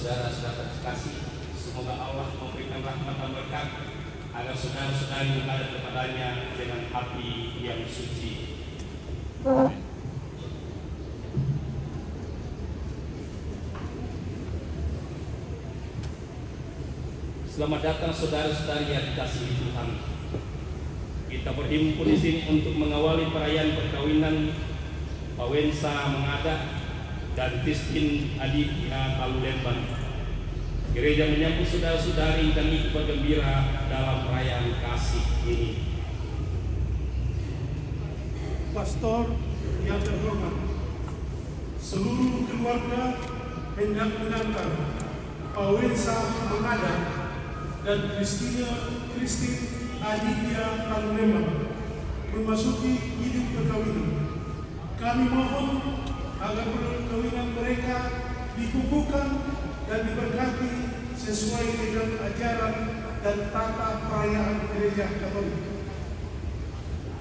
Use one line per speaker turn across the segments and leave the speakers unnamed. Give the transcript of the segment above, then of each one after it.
saudara-saudara terkasih, semoga Allah memberikan rahmat dan berkat agar saudara-saudari menghadap kepadanya dengan hati yang suci. Selamat datang saudara-saudari yang dikasihi Tuhan. Kita berhimpun di sini untuk mengawali perayaan perkawinan Pawensa Mengada dan Christine Aditya Talulemban. Gereja menyambut saudara-saudari dan ikut bergembira dalam perayaan kasih ini.
Pastor yang terhormat, seluruh keluarga hendak mengantar Pawensa Mengada dan Christine Aditya Talulemban memasuki hidup perkawinan. Kami mohon agar perkawinan mereka dikukuhkan dan diberkati sesuai dengan ajaran dan tata perayaan Gereja Katolik.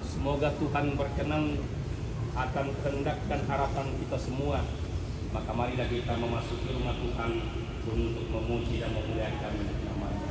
Semoga Tuhan berkenan akan kehendak dan harapan kita semua. Maka marilah kita memasuki rumah Tuhan untuk memuji dan memuliakan nama-Nya.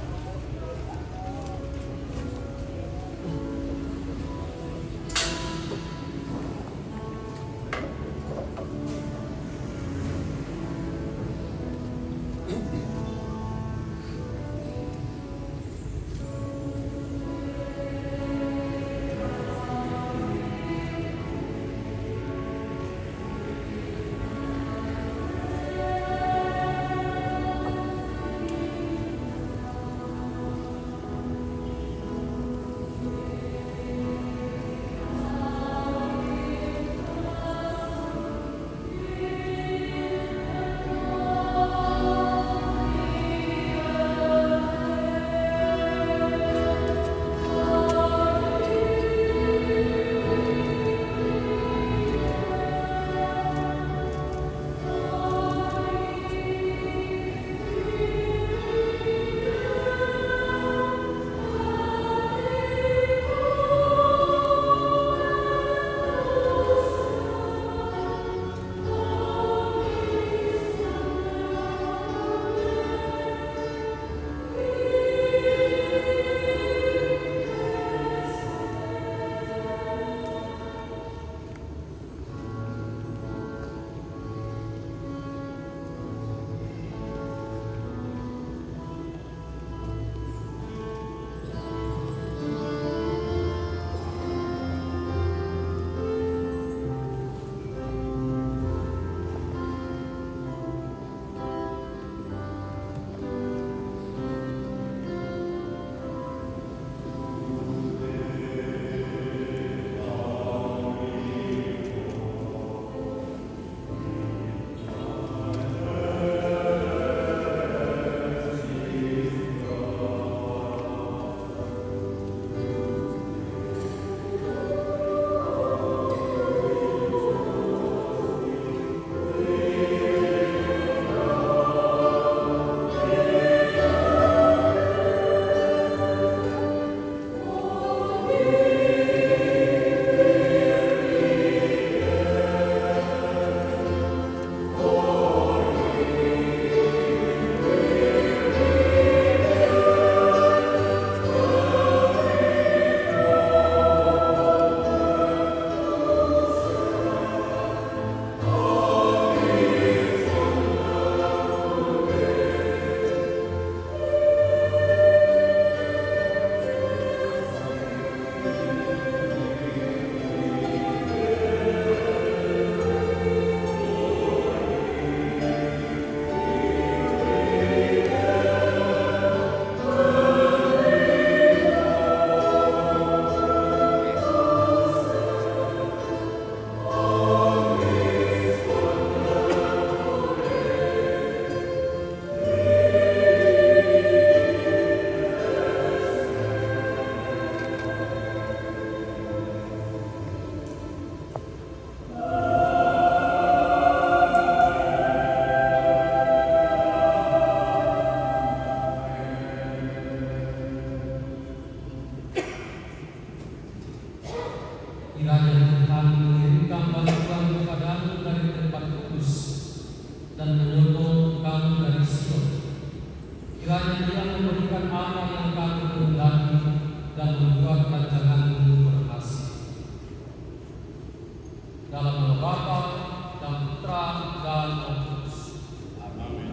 dan Roh Kudus.
Amin.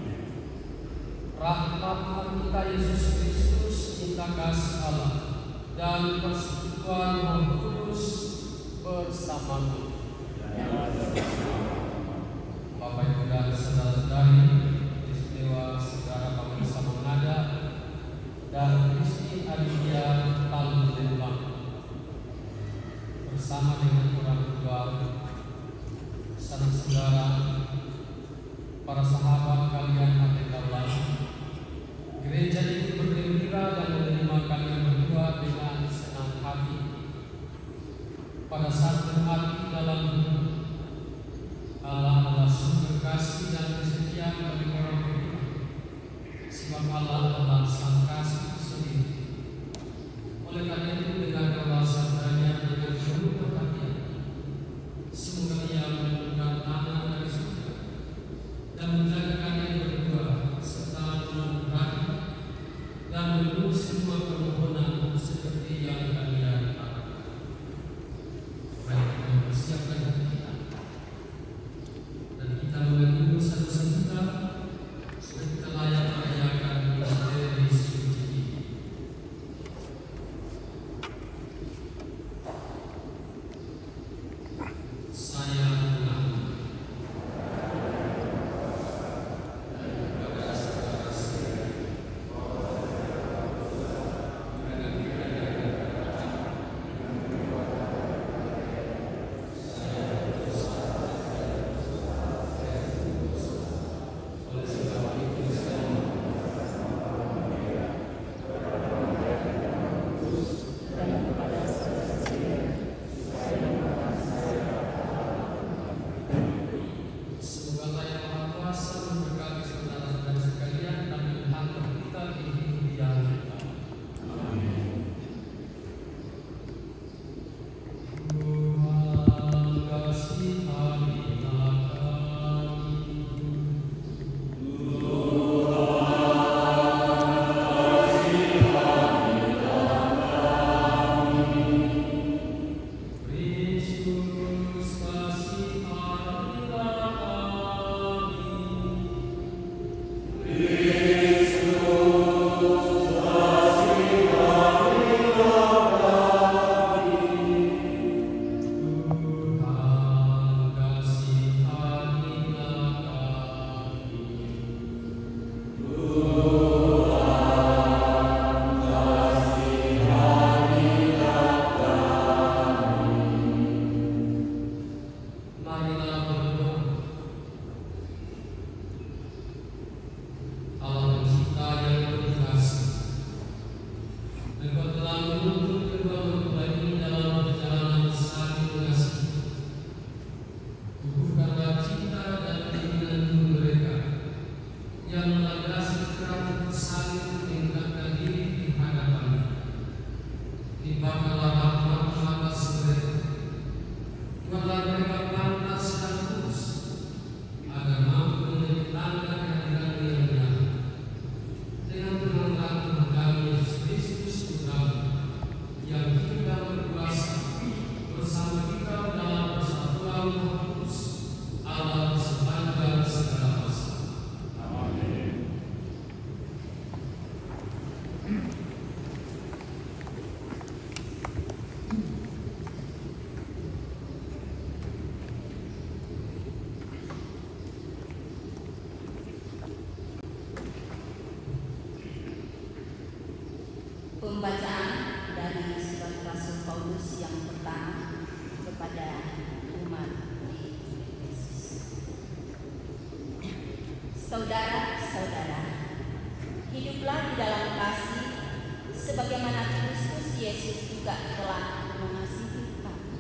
Rahmat Tuhan kita Yesus Kristus, cinta kasih Allah, dan persekutuan Roh Kudus bersamamu. Bapak Ibu dan saudara-saudari, istimewa saudara pemirsa Mengada dan Kristi Aditya Talu Lembang, bersama dengan orang tua, saudara, para sahabat kalian Allah, gereja ini bergembira dan menerima kalian berdua dengan senang hati pada saat berarti dalam hidup. Allah adalah sumber kasih dan kesetiaan bagi orang beriman, sebab Allah adalah sang kasih sendiri. Oleh karena itu, dengan Allah sabdanya dengan penuh perhatian, semoga Ia menurunkan tanah dari surga dan menjaga kalian berdua serta memberkati dan memenuhi semua permohonan seperti yang kalian harapkan. Mari kita mempersiapkan hati kita dan kita menunggu satu-satu kita supaya kita layak merayakan misteri suci ini. Saya mengaku kepada saudara-saudara oleh sebab itu saya semoga Allah yang Maha Kuasa memberkati saudara-saudara sekalian dan menghantar kita di hidup yang kekal. Tuhan kasihanilah kami. Kristus kasihanilah kami. Tuhan kasihanilah kami. Marilah berdoa. Allah pencipta yang penuh kasih, Engkau telah menuntun kedua mempelai ini dalam perjalanan saling mengasihi. Kukuhkanlah cinta dan keinginan mereka yang melandasi kerana saling meningkatkan diri di hadapan-Mu. Limpahkanlah rahmat atas mereka. Buatlah mereka pantas dan tulus, agar mampu menjadi tanda kehadiran-Mu yang nyata. Dengan penanggalan Tuhan kami Yesus Kristus Putra-Mu, yang hidup dan berkuasa bersama kita dalam persatuan Roh Kudus, Allah sepanjang segala masa.
Pembacaan dari surat Rasul Paulus yang pertama kepada umat di Yesus. Saudara-saudara, hiduplah di dalam kasih sebagaimana Kristus Yesus juga telah mengasihi kami.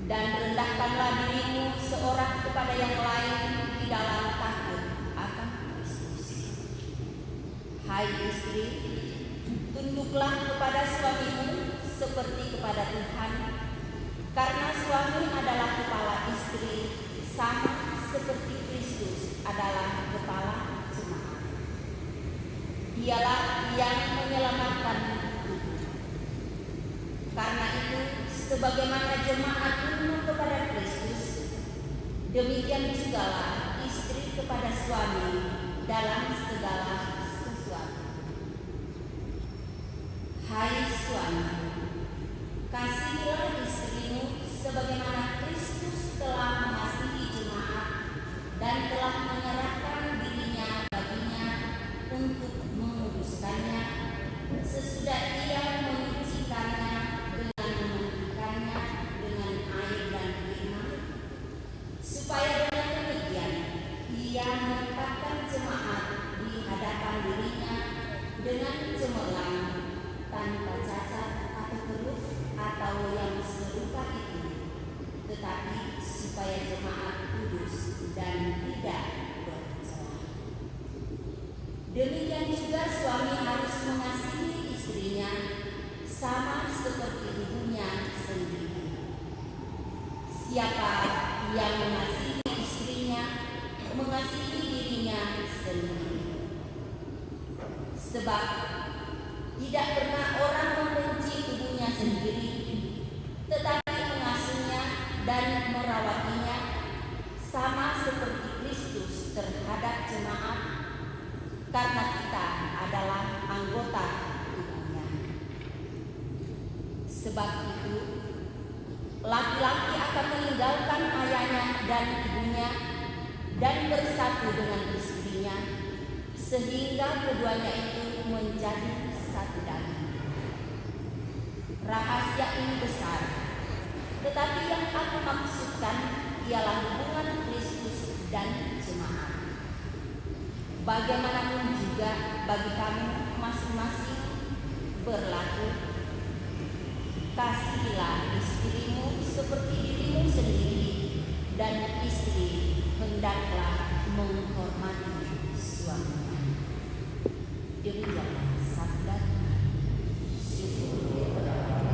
Dan rendahkanlah dirimu seorang kepada yang lain di dalam takut akan Kristus. Hai istri, tunduklah kepada suamimu seperti kepada Tuhan, karena suami adalah kepala istri, sama seperti Kristus adalah kepala jemaat. Dialah yang menyelamatkan tubuh. Karena itu, sebagaimana jemaat tunduk kepada Kristus, Demikian jugalah istri kepada suami dalam segala sesuatu. Hai suami, kasihilah istrimu sebagaimana Kristus telah mengasihi jemaat dan telah menyerahkan dirinya baginya untuk menguduskannya, sesudah ia menyucikannya dengan memandikannya dengan air dan firman, supaya dengan demikian ia menempatkan jemaat di hadapan dirinya dengan cemerlang, tanpa cacat atau keruh atau yang serupa itu, tetapi supaya jemaat kudus dan tidak bercela. Demikian juga suami harus mengasihi istrinya sama seperti ibunya sendiri. Siapa yang mengasihi istrinya mengasihi dirinya sendiri. Sebab tidak pernah orang membenci tubuhnya sendiri, tetapi mengasuhnya dan merawatinya, sama seperti Kristus terhadap jemaat, karena kita adalah anggota tubuhnya. Sebab itu, laki-laki akan meninggalkan ayahnya dan ibunya dan bersatu dengan istrinya, sehingga keduanya itu menjadi satu daging. Rahasia ini besar, tetapi yang aku maksudkan ialah hubungan Kristus dan jemaat. Bagaimanapun juga bagi kamu masing-masing berlaku, kasihilah istrimu seperti dirimu sendiri, dan istri hendaklah menghormati suaminya. Demikianlah sabda Tuhan. Syukur kepada Allah.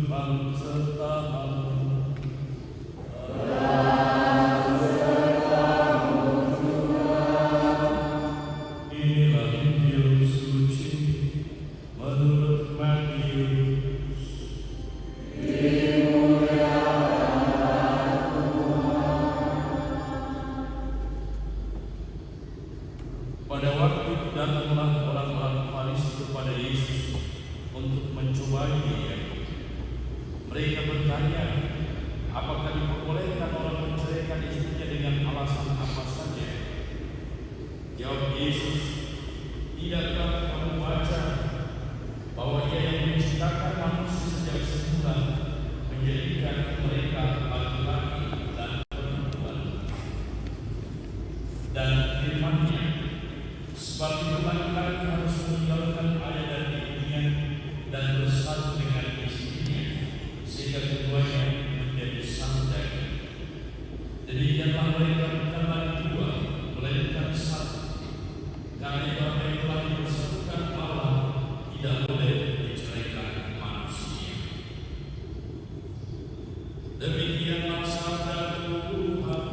Tuhan sertamu. Inilah Injil suci menurut Matius. Pada waktu itu datanglah orang-orang Farisi kepada Yesus untuk mencobai Dia. Mereka bertanya, apakah diperbolehkan orang menceraikan istrinya dengan alasan apa saja? Jawab Yesus, tidakkah kamu baca bahwa Dia yang menciptakan manusia sejak semula menjadikan mereka laki-laki dan perempuan? Dan firman-Nya, sebab itu laki-laki harus meninggalkan ayah dan ibunya dan bersatu dengan istrinya, sehingga keduanya menjadi satu daging. Demikianlah mereka bukan lagi dua, melainkan satu. Karena itu apa yang telah dipersatukan Allah tidak boleh diceraikan manusia. Demikianlah sabda Tuhan.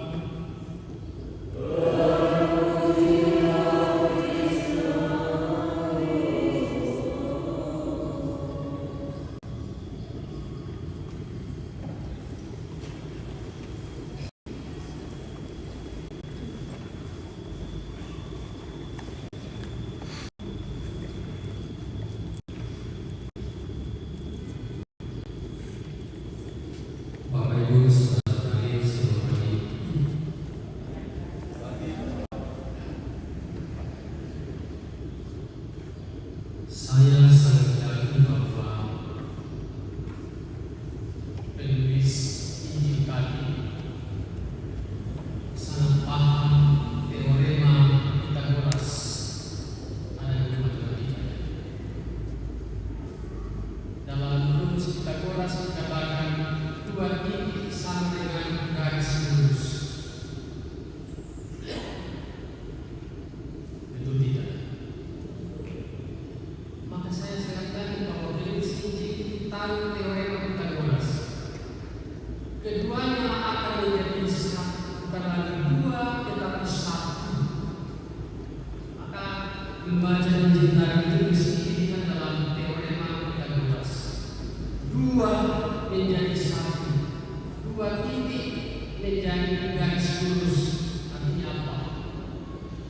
Bapak Ibu saudara-saudari semuanya, saya sangat yakin bahwa penulis Injil tadi sangat paham teorema Pythagoras ada di matematika. Dalam rumus Pythagoras dikatakan dua titik sama dengan garis lurus. Betul tidak? Maka saya sangat yakin bahwa penulis Injil tahu teorema Pythagoras. Keduanya akan menjadi satu, bukan lagi dua tetapi satu. Maka membaca Injil tadi itu disebutkan dalam teorema Pythagoras. Dua menjadi satu, dua titik menjadi garis lurus. Artinya apa?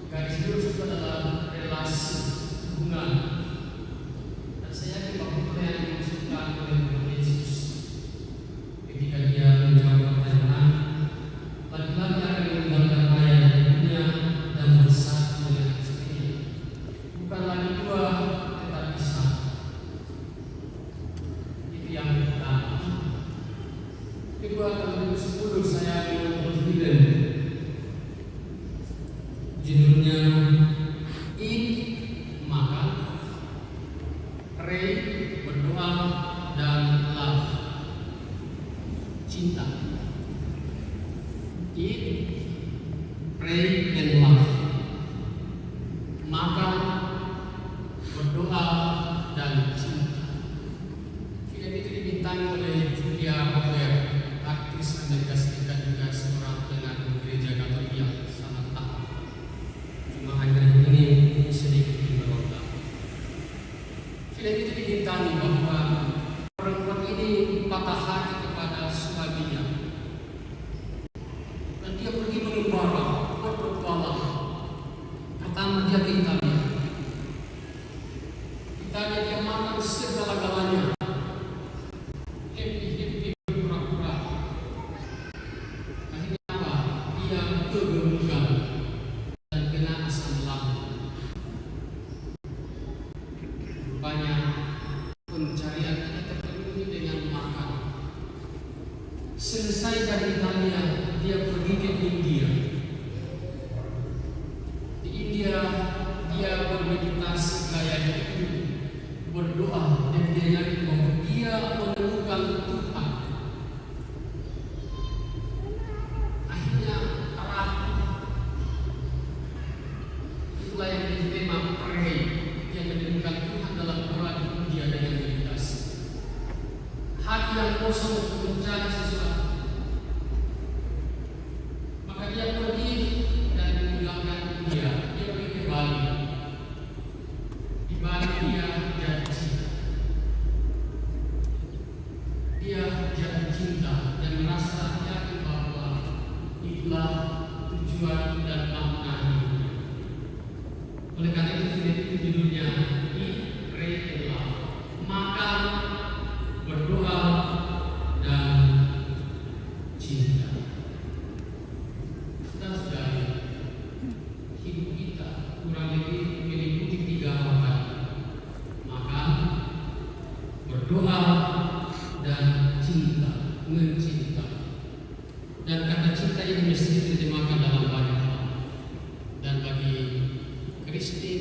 Garis lurus itu adalah relasi hubungan. Dan saya yakin bahwa itu yang dimaksudkan oleh Tuhan Yesus ketika Dia menjawab pertanyaan, laki-laki akan meninggalkan ayah dan ibunya dan bersatu dengan istrinya. Bukan lagi dua, tetapi satu. Itu yang pertama. Kedua, tahun 2010 saya menonton film judulnya Eat, Makan, Pray, Berdoa, dan Love. Cinta. Eat, Pray, and Love. Makan, berdoa, dan cinta. Film itu dibintangi oleh Julia Roberts, aktris Amerika Serikat, juga seorang dengan gereja Katolik yang sangat taat. Cuma akhir-akhir ini sedikit berontak. Film itu dibintangi bahwa perempuan ini patah hati kepada suaminya dan dia pergi mengembara, berpetualang. Pertama dia ke Italia. Italia dia makan segala-galanya. Happy pura-pura. Akhirnya apa? Dia kegemukan dan kena asam lambung. Rupanya pencarian ini terpenuhi dengan makan. Selesai dari Italia, dia pergi ke India. Di India, dia bermeditasi gaya hidup, berdoa, dan dia yakin bahwa dia menemukan Tuhan. Akhirnya rapuh. Itulah yang menjadi tema Pray. Dia menemukan Tuhan dalam doa di India dengan meditasi. Hati yang tangan kosong untuk mencari sesuatu. Maka dia pergi dan meninggalkan dia pergi ke Bali. Di Bali dia janji. Dia jatuh cinta dan merasa yakin bahwa itulah tujuan dan makna hidupnya. Oleh karena itu judulnya Rela, makan, berdoa, dan cinta. Saudara-saudari, hidup kita kurang lebih meliputi 3 makan: makan, berdoa, dan cinta, mencinta. Dan kata cinta ini mesti diterjemahkan dalam banyak hal. Dan bagi Kristi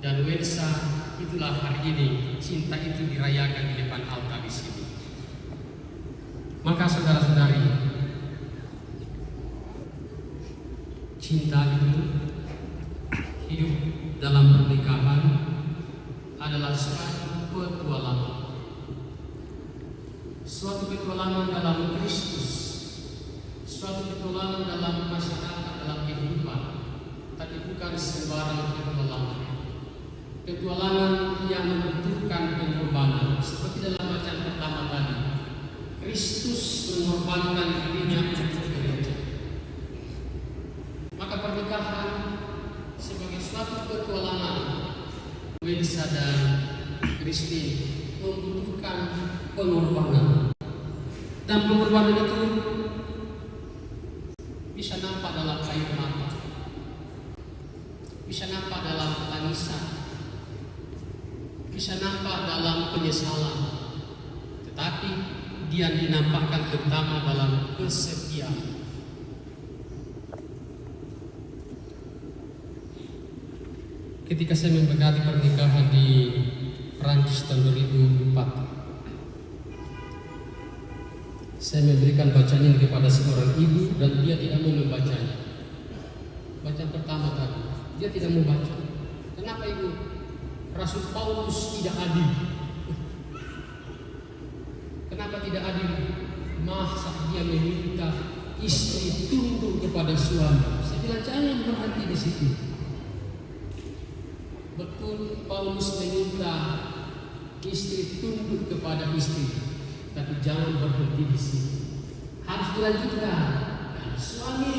dan Wensa, itulah hari ini cinta itu dirayakan di depan altar di sini. Maka saudara-saudari, cinta itu hidup dalam pernikahan adalah suatu petualangan. Suatu petualangan dalam Kristus, suatu petualangan dalam masyarakat, dalam kehidupan, tapi bukan sembarang petualangan. Petualangan yang membutuhkan pengorbanan, seperti dalam bacaan pertama tadi. Kristus mengorbankan dirinya untuk gereja. Maka pernikahan sebagai suatu petualangan, Wensa dan Kristi membutuhkan pengorbanan. Dan pengorbanan itu bisa nampak dalam air mata, bisa nampak dalam tangisan, bisa nampak dalam penyesalan, tetapi dia dinampakkan terutama dalam kesetiaan. Ketika saya memberkati pernikahan di Prancis tahun 2004, saya memberikan bacaan ini kepada seorang ibu dan dia tidak mau membacanya. Bacaan pertama tadi, dia tidak mau baca. Kenapa ibu? Rasul Paulus tidak adil. Kenapa tidak adil? Masa dia meminta istri tunduk kepada suami? Saya bilang jangan berhenti di situ. Betul, Paulus meminta istri tunduk kepada istri, tapi jangan berhenti di sini. Harus dilanjutkan. Dan suami,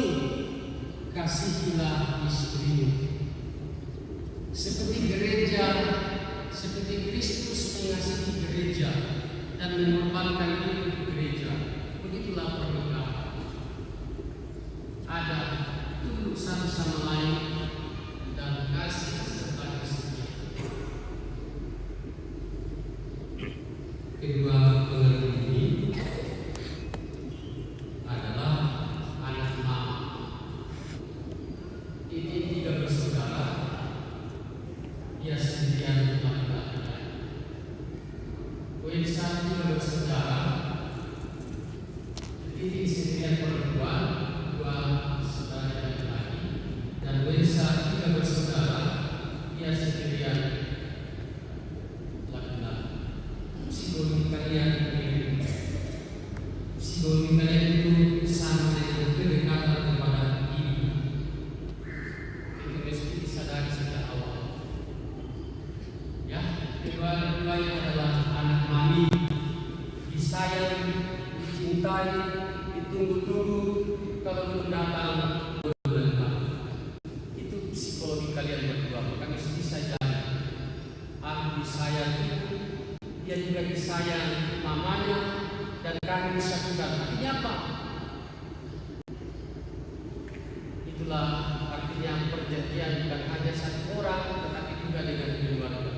kasihilah istrimu. Seperti gereja, seperti Kristus mengasihi gereja dan mengorbankan diri untuk gereja, begitulah pernikahan. Ada tunduk satu sama lain dan kasih serta kesetiaan. Kedua pengertian ini adalah anak mama. Ini 3 bersaudara. Dia sendirian laki-laki. Wensa juga bersaudara. Ini sendirian perempuan, 2 saudara laki-laki. Dan Wensa juga bersaudara. Dia sendirian laki-laki. Psikologi kalian ini, psikologi kalian itu sama dengan kedekatan kepada ibu. Itu mesti disadari sejak awal. Ya, kedua-duanya adalah anak mami, disayang, dicintai, ditunggu-tunggu, kalau belum datang belum datang. Itu psikologi kalian berdua. Maka mesti sadari, aku disayang itu, dia juga disayang mamanya, dan kami disatukan. Artinya apa? Itulah artinya perjanjian bukan hanya satu orang, tetapi juga dengan keluarga.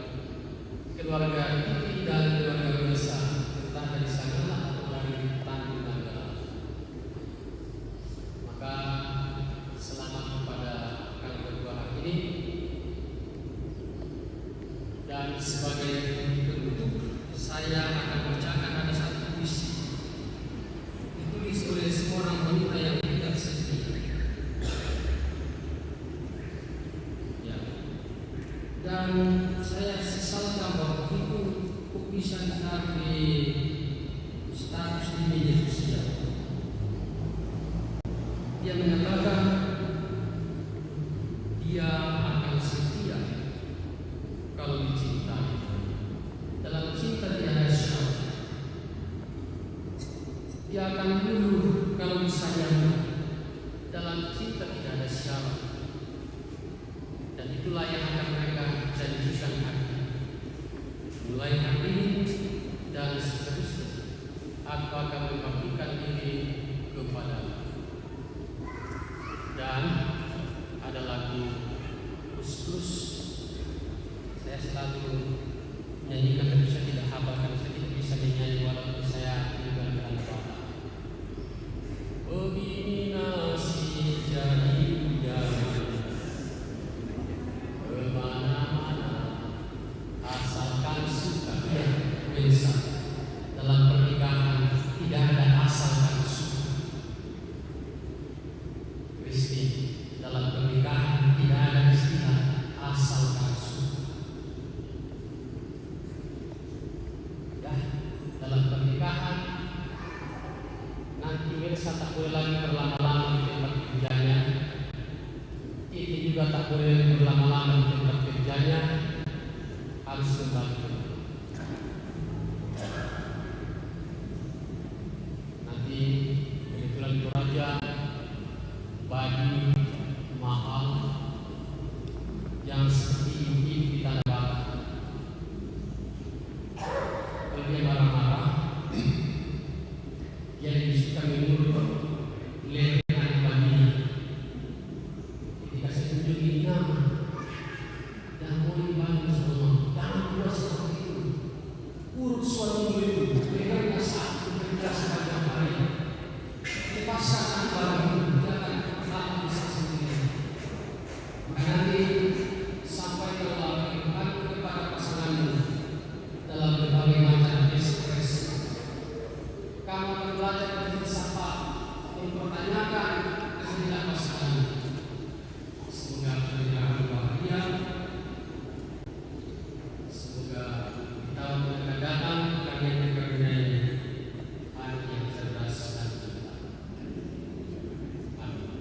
Keluarga inti dan keluarga besar, entah dari sanalah atau dari Tanjung Nanggala. Maka selamat kepada kalian berdua hari ini. Dan sebagai penutup, saya akan bacakan ada satu puisi ditulis oleh seorang wanita yang tidak sedih. Ya. Dan saya sesalkan bahwa itu kok bisa ditaruh di Ia akan luluh kalau disayangnya. Dalam cinta tidak ada syarat. Dan itulah yang akan mereka janjikan hari. Mulai hari ini dan seterusnya, aku akan mengabdikan diri kepadamu. Dan ada lagu Kus-Kus. Saya selalu nyanyikan, tapi saya tidak hafal karena saya tidak bisa menyanyi walaupun saya tinggal di Alabama. Begini nasib jadi hujan kemana-mana, asalkan suka bisa. Dalam pernikahan tidak ada asalkan suka. Kristi, dalam pernikahan tidak ada istilah asalkan suka. Ya, dalam pernikahan nanti Elsa tak boleh lagi berlama-lama di tempat kerjanya. Ini juga tak boleh berlama-lama di tempat kerjanya. Harus kembali ke rumah. Nanti kebetulan itu raja baju mahal yang seperti ini di Tanah Barat. Kalau dia marah-marah, dia lebih suka mengurut leher baginya. Ketika saya tunjukin nama, dan mau dibangun semua, jangan buat seperti itu. Urut suamimu itu, lehernya satu kerja sepanjang hari. Lepaskan akal itu, jangan lama bisa sendiri. Maka nanti sampai kepada pasanganmu dalam berbagai macam ekspresi. Kamu akan belajar berfilsafat, mempertanyakan ketidakpastian. Semoga pernikahan bahagia. Semoga di tahun yang akan datang kalian dikaruniai anak yang cerdas dan pintar. Amin.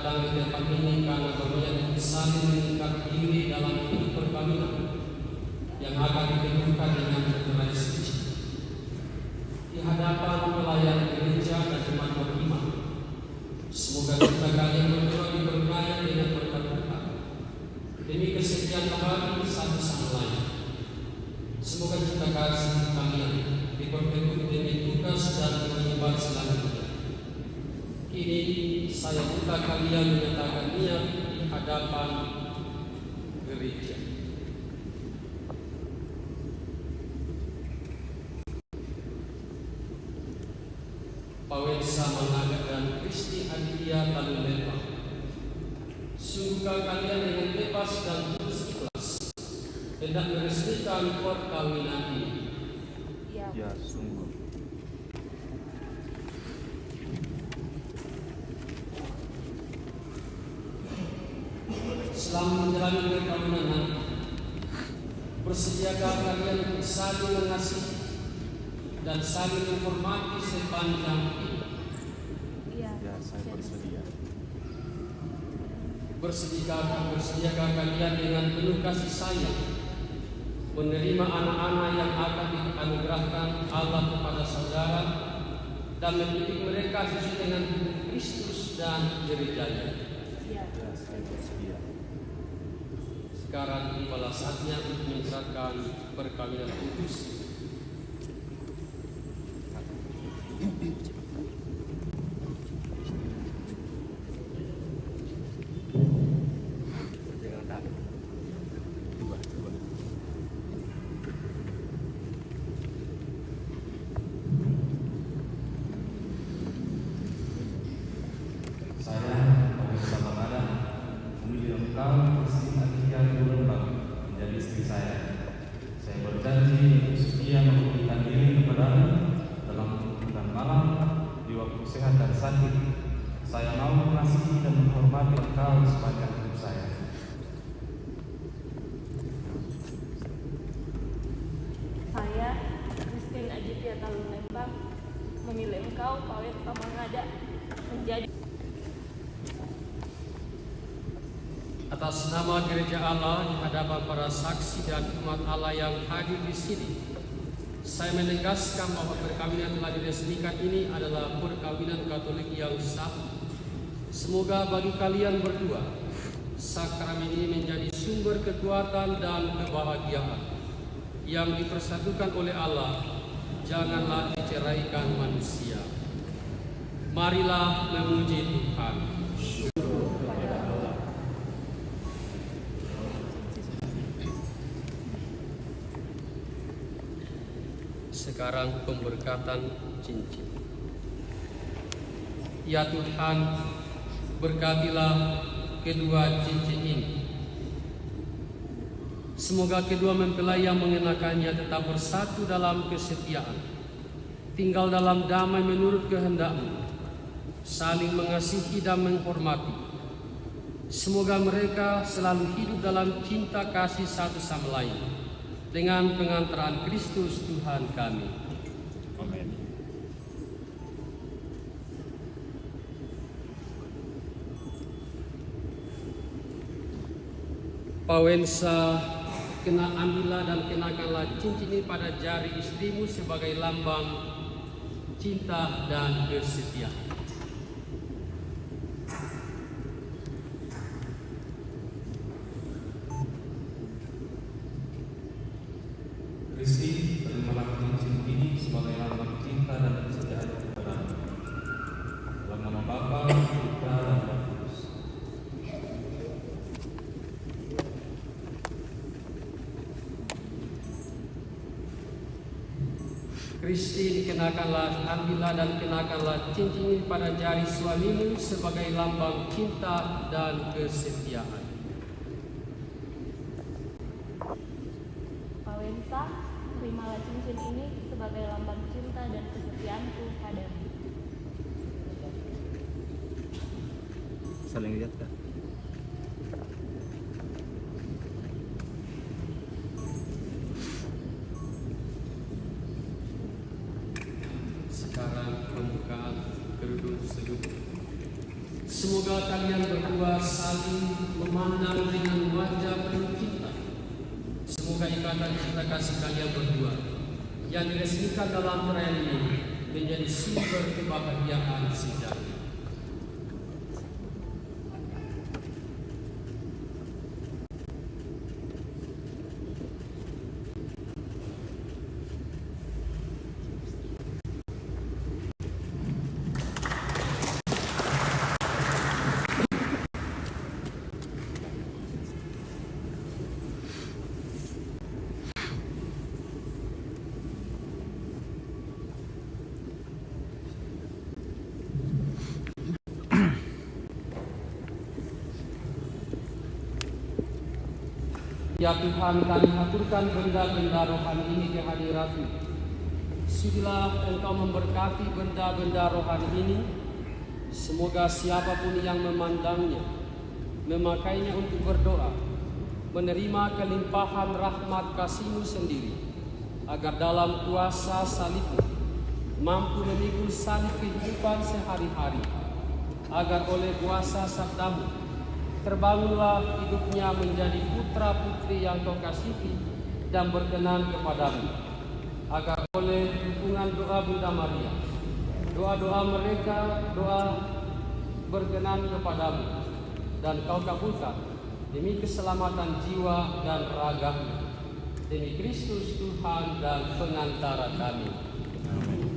datang di tempat ini karena berniat saling mengikat diri dalam hidup perkawinan yang akan diteguhkan dengan bercerai suci di hadapan pelayan gereja dan jemaat beriman. Semoga kita kalian berdua diberkati dengan berkat Tuhan demi kesetiaan abadi satu sama lain. Semoga kita kasih kalian diperteguh demi tugas dan kewajiban selanjutnya. Kini saya minta kalian menyatakan niat di hadapan gereja. Pawensa Mangaga dan Kristi Aditya Talulepa, sungguhkah kalian dengan bebas dan tulus ikhlas hendak meresmikan perkawinan ini?
Ya, sungguh.
Selama menjalani perkawinan nanti, bersediakah kalian untuk saling mengasihi dan saling menghormati sepanjang hidup?
Ya, saya bersedia.
Bersediakah kalian dengan penuh kasih sayang menerima anak-anak yang akan dianugerahkan Allah kepada saudara dan mendidik mereka sesuai dengan Kristus dan gerejanya?
Ya, saya bersedia.
Sekarang tibalah saatnya untuk menyerahkan perkawinan kudus.
Saya, Pawensa Mangaga, memilih engkau, Kristi Aditya Talulepa, menjadi istri saya. Saya berjanji untuk setia memberikan diri kepadamu dalam hidup dan malam, di waktu sehat dan sakit. Saya mau mengasihi dan menghormati engkau sepanjang hidup saya.
Saya, Kristi Aditya Talulepa, memilih engkau, Pawensa Mangaga, menjadi
Atas nama Gereja Allah di hadapan para saksi dan umat Allah yang hadir di sini, saya menegaskan bahwa perkawinan telah diresmikan ini adalah perkawinan Katolik yang sah. Semoga bagi kalian berdua, sakramen ini menjadi sumber kekuatan dan kebahagiaan yang dipersatukan oleh Allah. Janganlah diceraikan manusia. Marilah memuji Tuhan. Sekarang pemberkatan cincin. Ya Tuhan, berkatilah kedua cincin ini. Semoga kedua mempelai yang mengenakannya tetap bersatu dalam kesetiaan, tinggal dalam damai menurut kehendak-Mu, saling mengasihi dan menghormati. Semoga mereka selalu hidup dalam cinta kasih satu sama lain, dengan pengantaran Kristus Tuhan kami.
Amin.
Pawensa, ambillah dan kenakanlah cincin ini pada jari istrimu sebagai lambang cinta dan kesetiaan.
Kristi, terimalah cincin ini sebagai lambang cinta dan kesetiaan kepadamu. Dalam nama Bapa, Putra, dan Roh Kudus.
Kristi, ambillah dan kenakanlah cincin ini pada jari suamimu sebagai lambang cinta dan kesetiaan.
Pawensa, terimalah cincin ini sebagai lambang cinta dan kesetiaanku padamu.
Saling lihat, Kak.
Sekarang pembukaan kerudung seluruh. Semoga kalian berdua saling memandang dengan wajah penuh cinta. Semoga ikatan cinta kasih kalian berdua yang diresmikan dalam perayaan ini menjadi sumber kebahagiaan sejati. Ya Tuhan, kami haturkan benda-benda rohani ini ke hadirat-Mu. Sudilah Engkau memberkati benda-benda rohani ini. Semoga siapapun yang memandangnya, memakainya untuk berdoa, menerima kelimpahan rahmat kasih-Mu sendiri, agar dalam kuasa salib-Mu mampu memikul salib kehidupan sehari-hari, agar oleh kuasa sabda-Mu terbangunlah hidupnya menjadi putra-putri yang Kau kasihi dan berkenan kepadamu, agar oleh dukungan doa Bunda Maria, doa-doa mereka, doa berkenan kepadamu, dan Kau kabulkan demi keselamatan jiwa dan raga, demi Kristus Tuhan dan pengantara kami. Amin.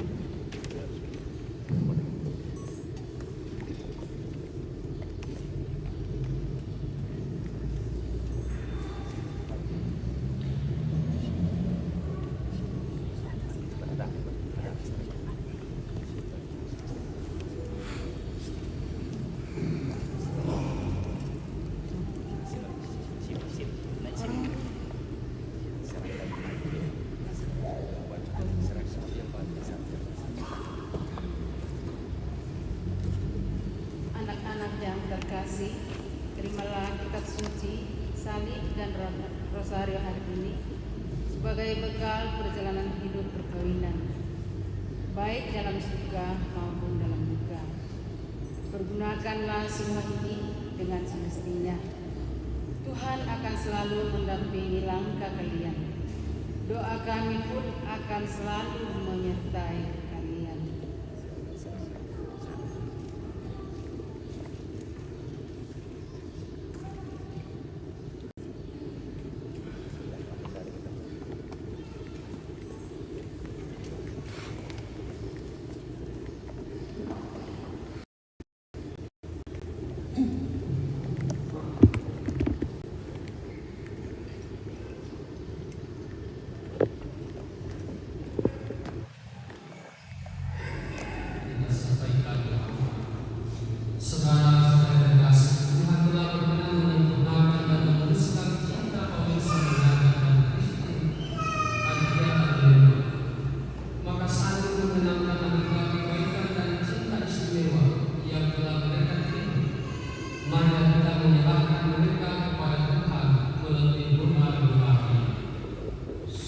Anak-anak yang terkasih, terimalah kitab suci, salib dan rosario hari ini sebagai bekal perjalanan hidup perkawinan, baik dalam suka maupun dalam duka. Pergunakanlah semua ini dengan semestinya. Tuhan akan selalu mendampingi langkah kalian. Doa kami pun akan selalu menyertai kalian.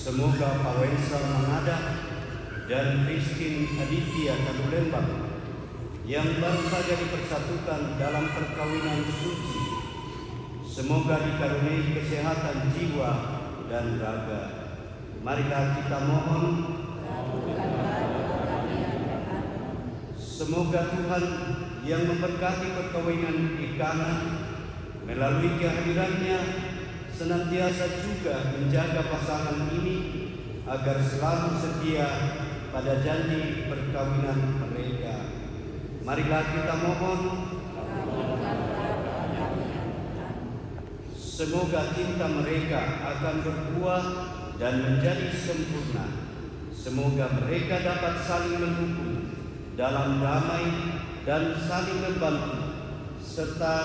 Semoga Pawensa Mangada dan Christine Aditya Kadulembang yang baru saja dipersatukan dalam perkawinan suci, semoga dikaruniai kesehatan jiwa dan raga. Marilah kita mohon, semoga Tuhan yang memberkati perkawinan Ikana melalui kehadirannya senantiasa juga menjaga pasangan ini agar selalu setia pada janji perkawinan mereka. Marilah kita mohon, semoga cinta mereka akan berbuah dan menjadi sempurna. Semoga mereka dapat saling mendukung dalam damai dan saling membantu, serta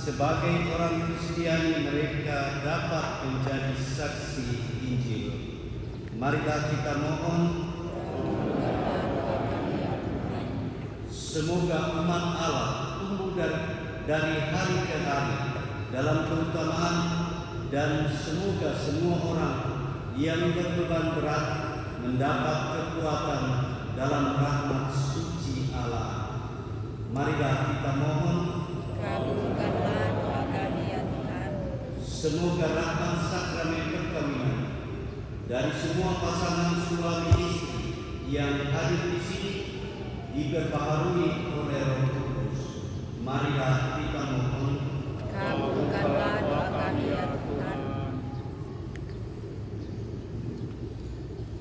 sebagai orang Kristiani mereka dapat menjadi saksi Injil. Marilah kita mohon, semoga umat Allah tumbuh dari hari ke hari dalam keutamaan, dan semoga semua orang yang berbeban berat mendapat kekuatan dalam rahmat suci Allah. Marilah kita mohon, semoga datang sakramen perkawinan dari semua pasangan suami istri yang hadir di sini diperbaharui oleh Roh Kudus. Marilah kita mohon.
Kabulkanlah doa kami ya Tuhan.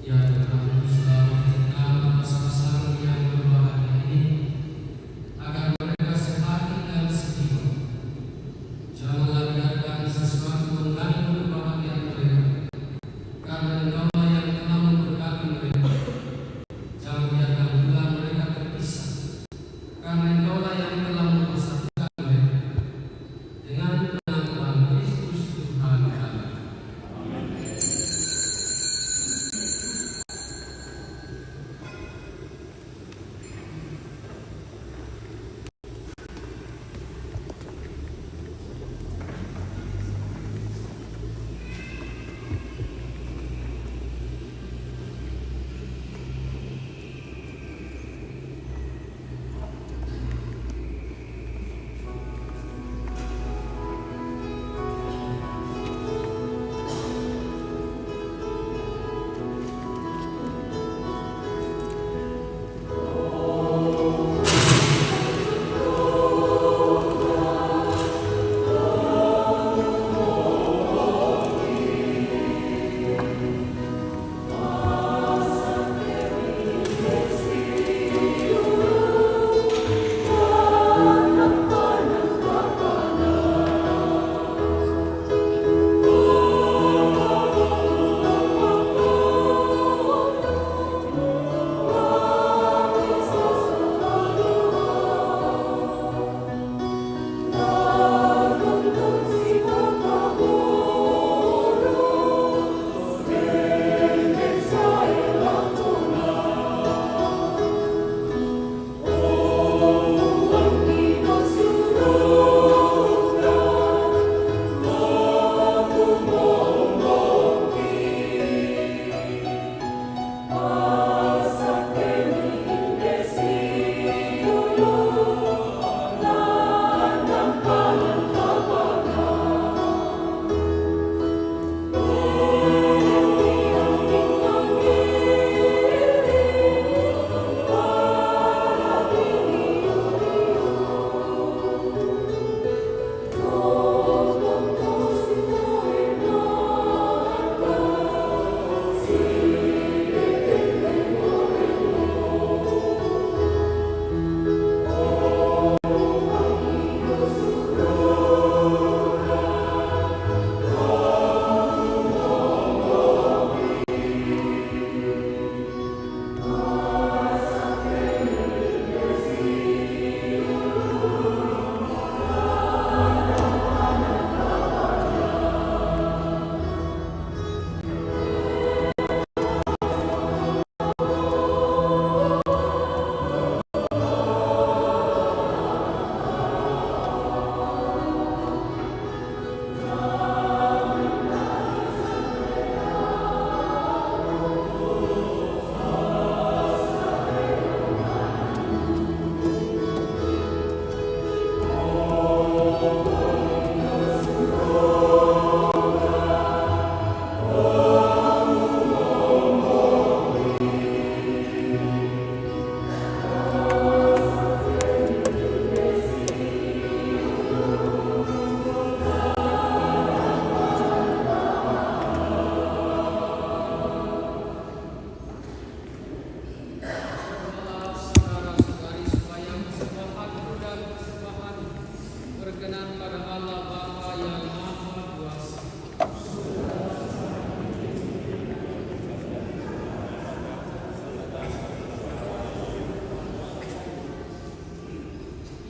Ya Tuhan, selamat tinggal bersama-sama yang berbahagia ini, agar mereka sehati dan sejiwa. Janganlah biarkan sesuatu mengganggu kebahagiaan mereka, karena Engkau yang telah memberkati mereka. Jangan biarkan pula mereka terpisah, karena Engkau yang telah mempersatukan mereka dengan penampilan Kristus Tuhan kami.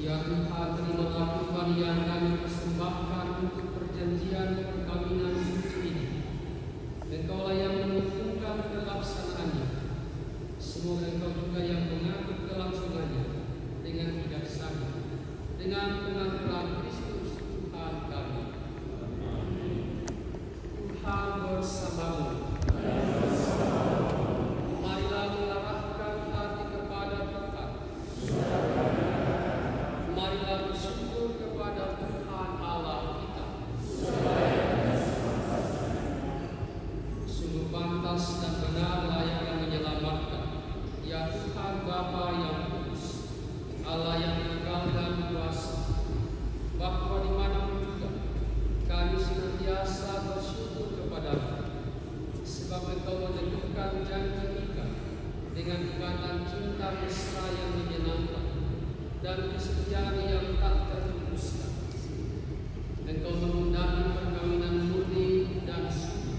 Ya Tuhan, terimalah Tuhan yang kami persembahkan untuk perjanjian perkawinan suci ini. Engkaulah yang menentukan pelaksanaannya. Semoga Engkau juga yang mengatur kelangsungannya dengan bijaksana, dengan pengampunan Kristus Tuhan kami. Tuhan bersamamu. Marilah mengarahkan hati kepada Tuhan. Marilah bersyukur kepada Tuhan. Allah yang kekal dan kuasa, bahwa dimanapun juga kami senantiasa bersyukur kepada-Mu, sebab Engkau meneguhkan janji nikah dengan ikatan cinta mesra yang menyenangkan dan kesetiaan yang tak terputuskan. Engkau mengundang perkawinan murni dan suci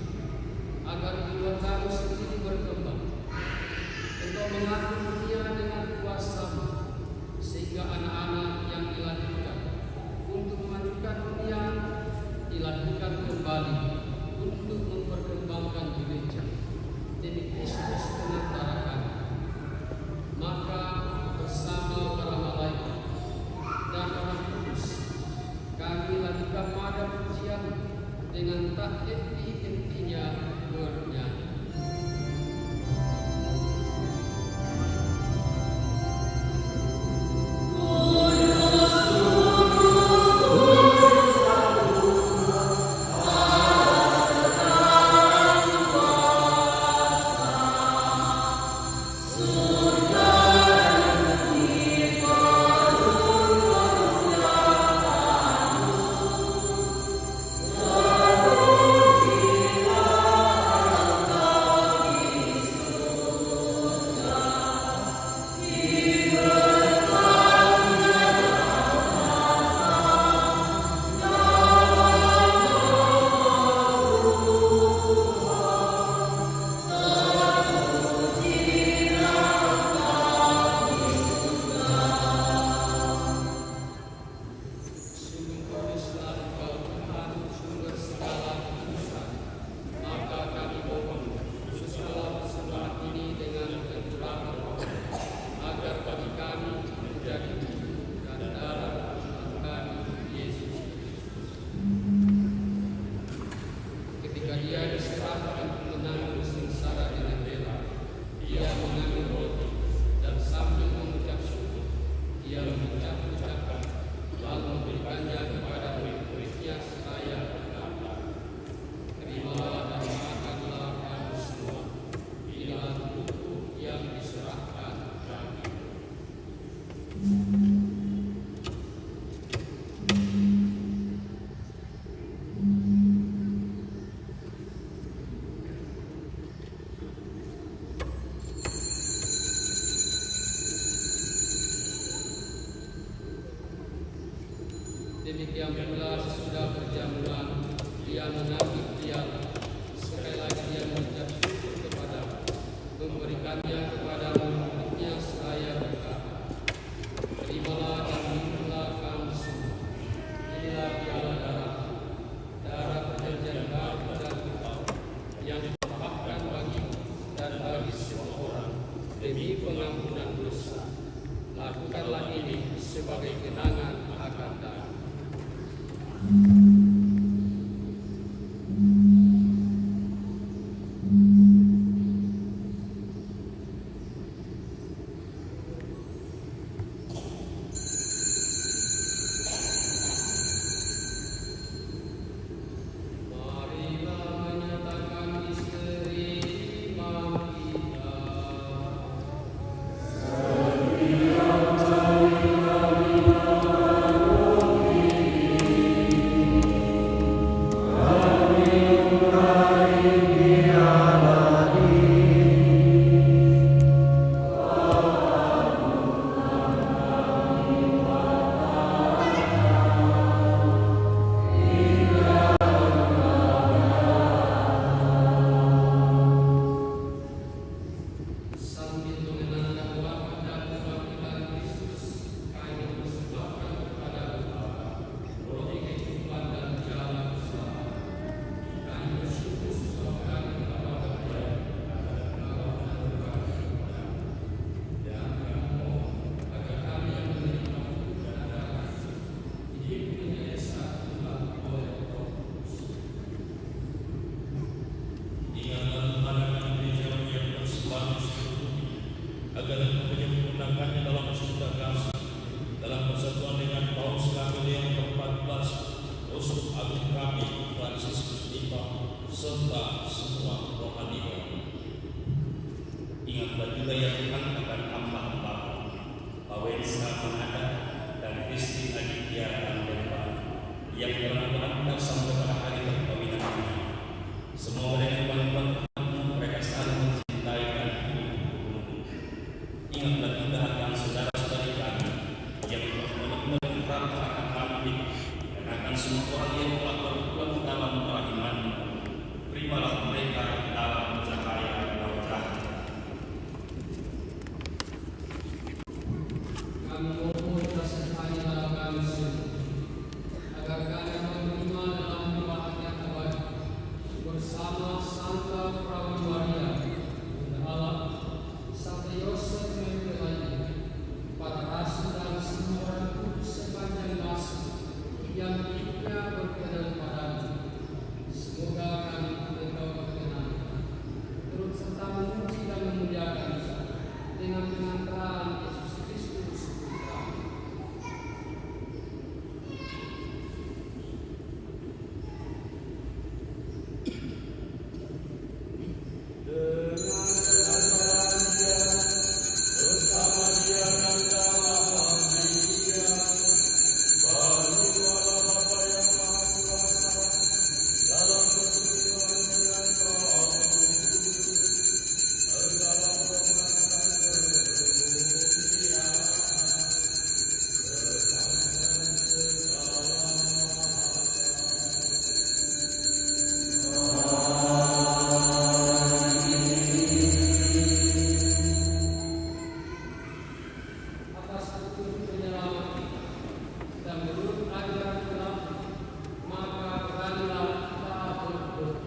agar keluarga-Mu sendiri berkembang. Engkau mengatur dunia dengan kuasa-Mu sehingga anak-anak yang dilahirkan untuk memajukan dunia dilahirkan kembali untuk memperkembangkan gereja demi Kristus pengantara kami. Maka bersama para malaikat dan para kudus kami lakukan pada pujian dengan tak henti-hentinya bernyanyi. Demikian pula sesudah berjamuan dia mengambil piala, sekali lagi dia mengucap syukur kepada-Mu, memberikannya kepada-Mu, untuknya seraya berkata, terimalah dan minumlah kamu semua, inilah piala darah perjanjian baru dan kekal, yang ditumpahkan bagimu dan bagi semua orang demi pengampunan dosa. Lakukanlah ini sebagai kenangan akan darah.
serta semua rohani kami. Ingatlah juga ya Tuhan akan hamba-Hamba-Mu, Pawensa semua orang yang telah berpulang dalam keimanan. Terimalah mereka dalam cahaya wajah.
Kami mohon sertai dalam kami agar kami menerima dalam kebahagiaan abadi bersama Santa Perawi Maria, Bunda Allah, Santa Yosef Mempelai, para rasul dan semua orang kudus sepanjang masa yang hidupnya berkenan padamu. Semoga kami engkau berkenan turut serta memuji dan memuliakan dengan pengantaran Yesus Kristus Putra. Atas petunjuk penyelamat dan menurut ajaran Islam, maka beranilah kita berdoa.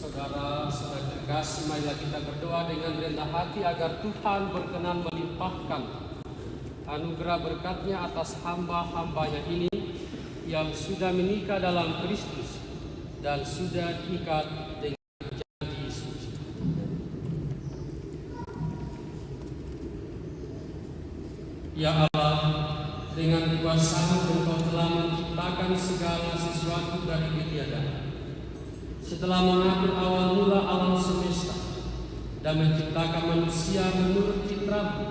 Saudara-saudara terkasih, marilah kita berdoa dengan rendah hati agar Tuhan berkenan melimpahkan anugerah berkat-Nya atas hamba-hambanya ini yang sudah menikah dalam Kristus dan sudah diikat dengan janji suci. Ya Allah, dengan kuasa-Mu Engkau telah menciptakan segala sesuatu dari ketiadaan. Setelah mengatur awal mula alam semesta dan menciptakan manusia menurut citra-Mu,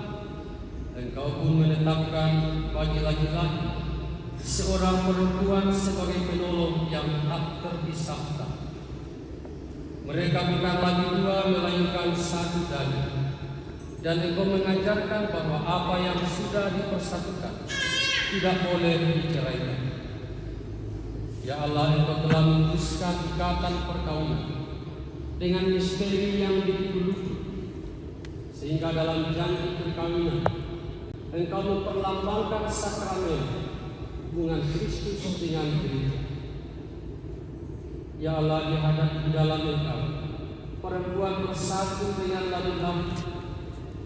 Engkau pun menetapkan bagi laki-laki seorang perempuan sebagai penolong yang tak terpisahkan. Mereka bukan lagi dua melainkan satu daging, dan Engkau mengajarkan bahwa apa yang sudah dipersatukan tidak boleh diceraikan. Ya Allah, Engkau telah memutuskan ikatan perkawinan dengan misteri yang dikulukan, sehingga dalam janji perkawinan Engkau memperlambangkan sakramen hubungan Kristus dengan gereja. Ya Allah, di dalam Engkau perempuan bersatu dengan laki-laki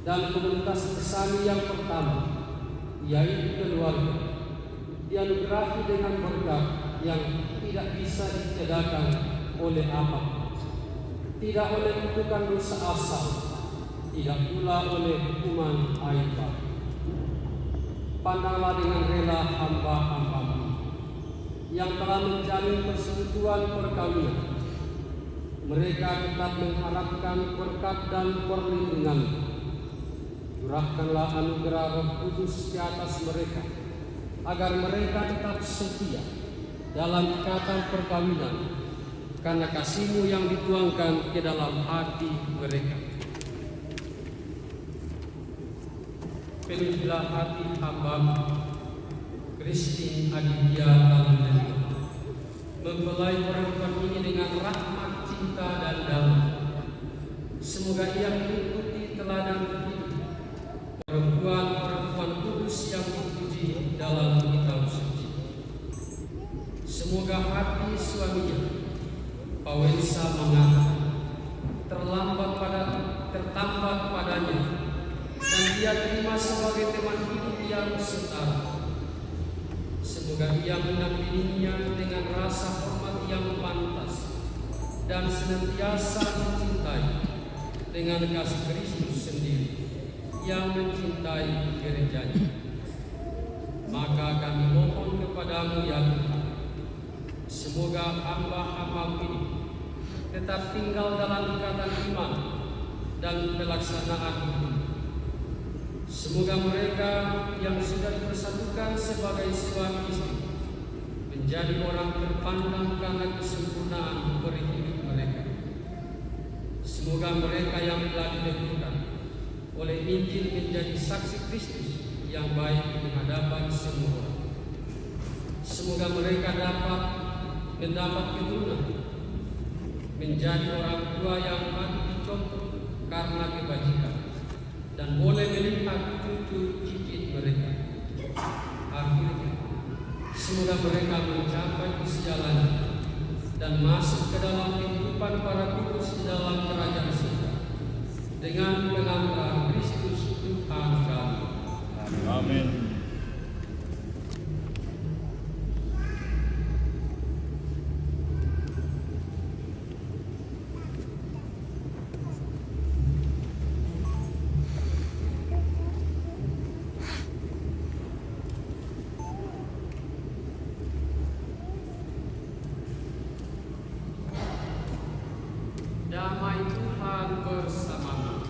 dan komunitas besar yang pertama, yaitu keluarga, dianugerahi dengan berkat yang tidak bisa ditiadakan oleh apa, tidak oleh kutukan dosa asal, tidak pula oleh hukuman aib. Pandanglah dengan rela hamba-hamba-Mu yang telah menjalin persekutuan perkawinan. Mereka tetap mengharapkan berkat dan perlindungan. Curahkanlah anugerah Roh Kudus di atas mereka, agar mereka tetap setia dalam ikatan perkawinan karena kasih-Mu yang dituangkan ke dalam hati mereka. Penuhilah hati hamba-Mu Christine Aditya Talendra, mempelai perempuan ini dengan rahmat, cinta dan damai. Semoga ia mengikuti teladan hidup perempuan-perempuan kudus yang dipuji dalam kitab suci. Semoga hati suaminya, Pawensa mengatakan, tertambat padanya, dan dia terima sebagai teman hidup yang setara. Semoga ia mendampinginya dengan rasa hormat yang pantas, dan senantiasa mencintai dengan kasih Kristus sendiri yang mencintai gerejanya. Maka kami mohon kepadamu ya Tuhan, semoga hamba-hamba ini tetap tinggal dalam ikatan iman dan pelaksanaan hukum. Semoga mereka yang sudah dipersatukan sebagai suami istri menjadi orang terpandang karena kesempurnaan hidup mereka. Semoga mereka yang telah ditentukan oleh Injil menjadi saksi Kristus yang baik di hadapan semua orang. Semoga mereka dapat mendapat keturunan, menjadi orang tua yang patut dicontoh karena kebajikan, dan boleh melihat cucu cicit mereka. Akhirnya, semoga mereka mencapai usia lanjut dan masuk ke dalam kehidupan para kudus di dalam kerajaan surga dengan pengampunan Kristus Tuhan kami.
Amin.
Damai Tuhan bersamamu.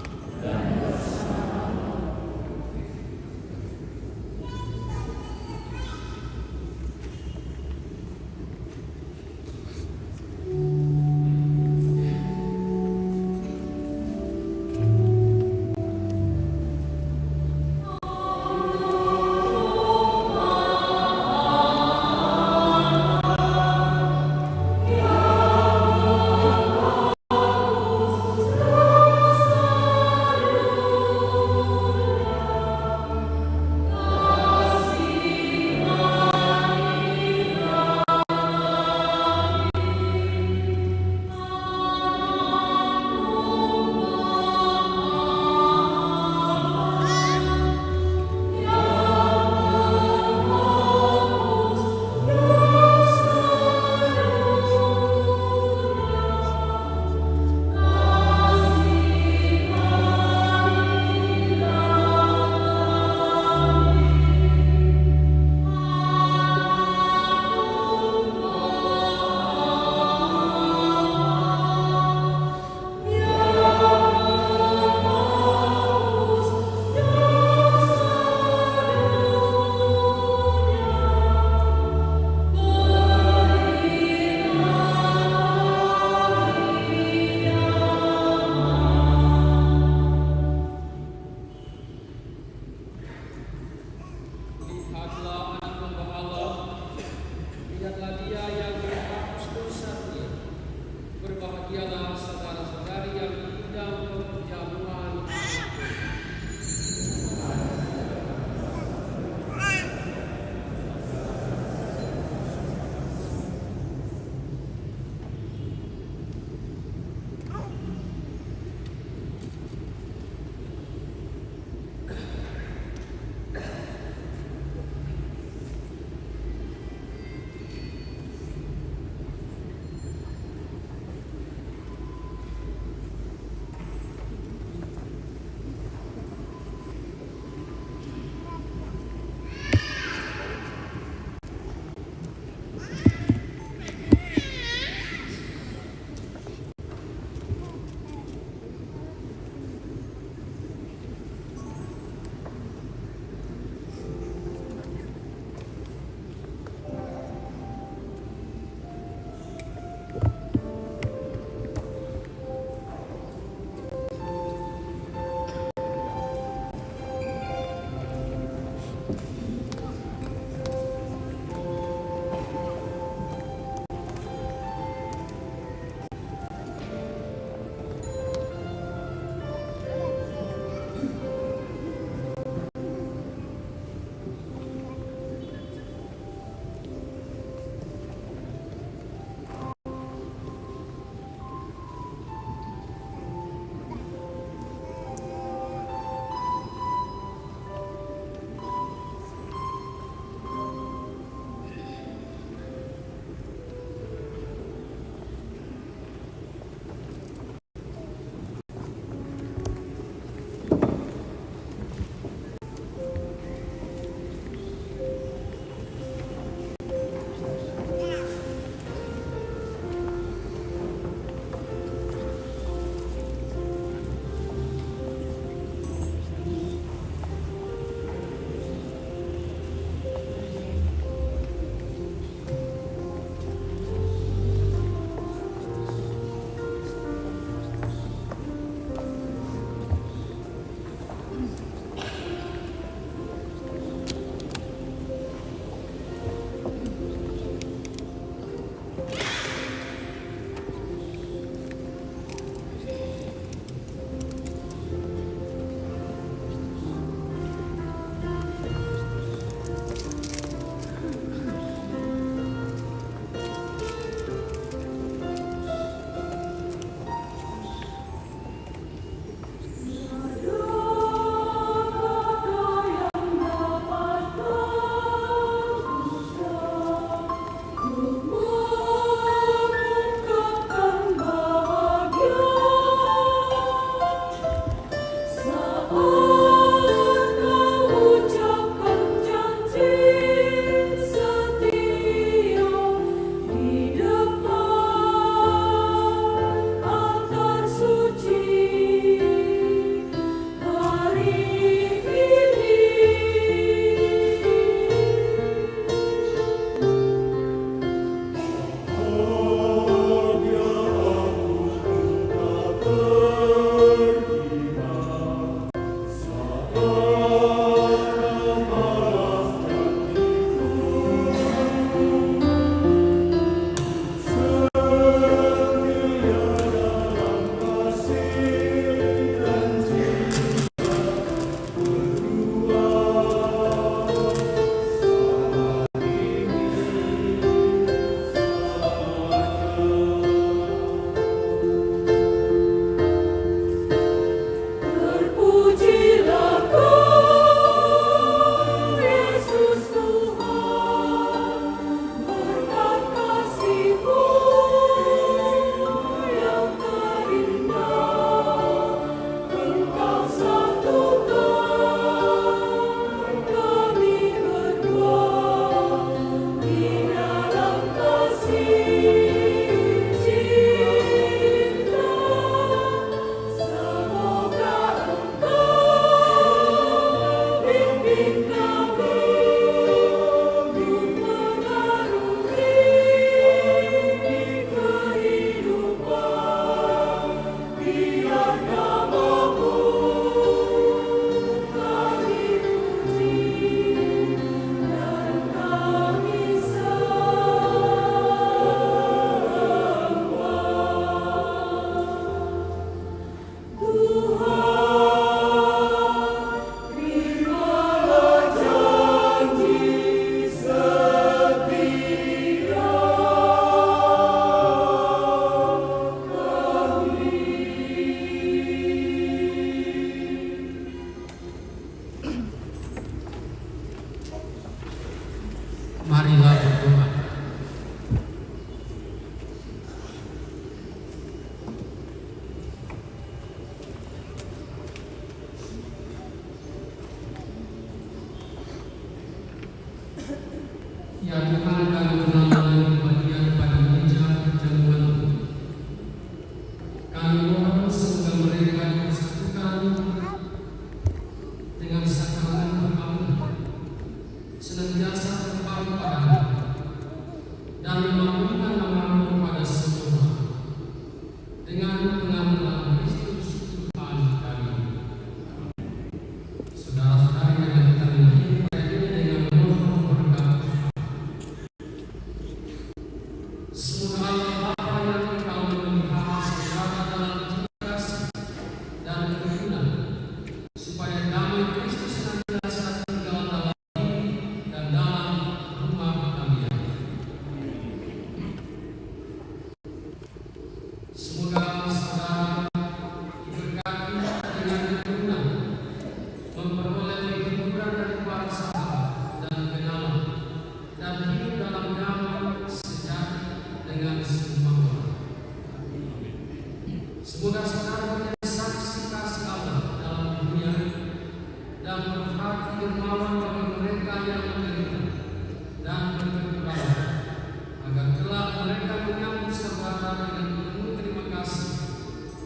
dan melakukan amanah kepada semua dengan pengampunan Kristus Tuhan kami. Saudara-saudari yang kita miliki dengan penuh berkat. Semoga Allah Bapa yang Engkau melihat saudara dalam cinta kasih dan kerukunan, supaya damai Kristus senantiasa tinggal dalam diri dan dalam rumah kalian. Semoga saudara diberkati dengan kerukunan, memperoleh hiburan dari para sahabat dan kenalan, dan hidup dalam damai sejati dengan semua orang. Semoga saudara menjadi saksi kasih Allah dalam dunia dan berhati dermawan bagi mereka yang menderita dan berkekurangan, agar kelak mereka menyambut saudara dengan penuh terima kasih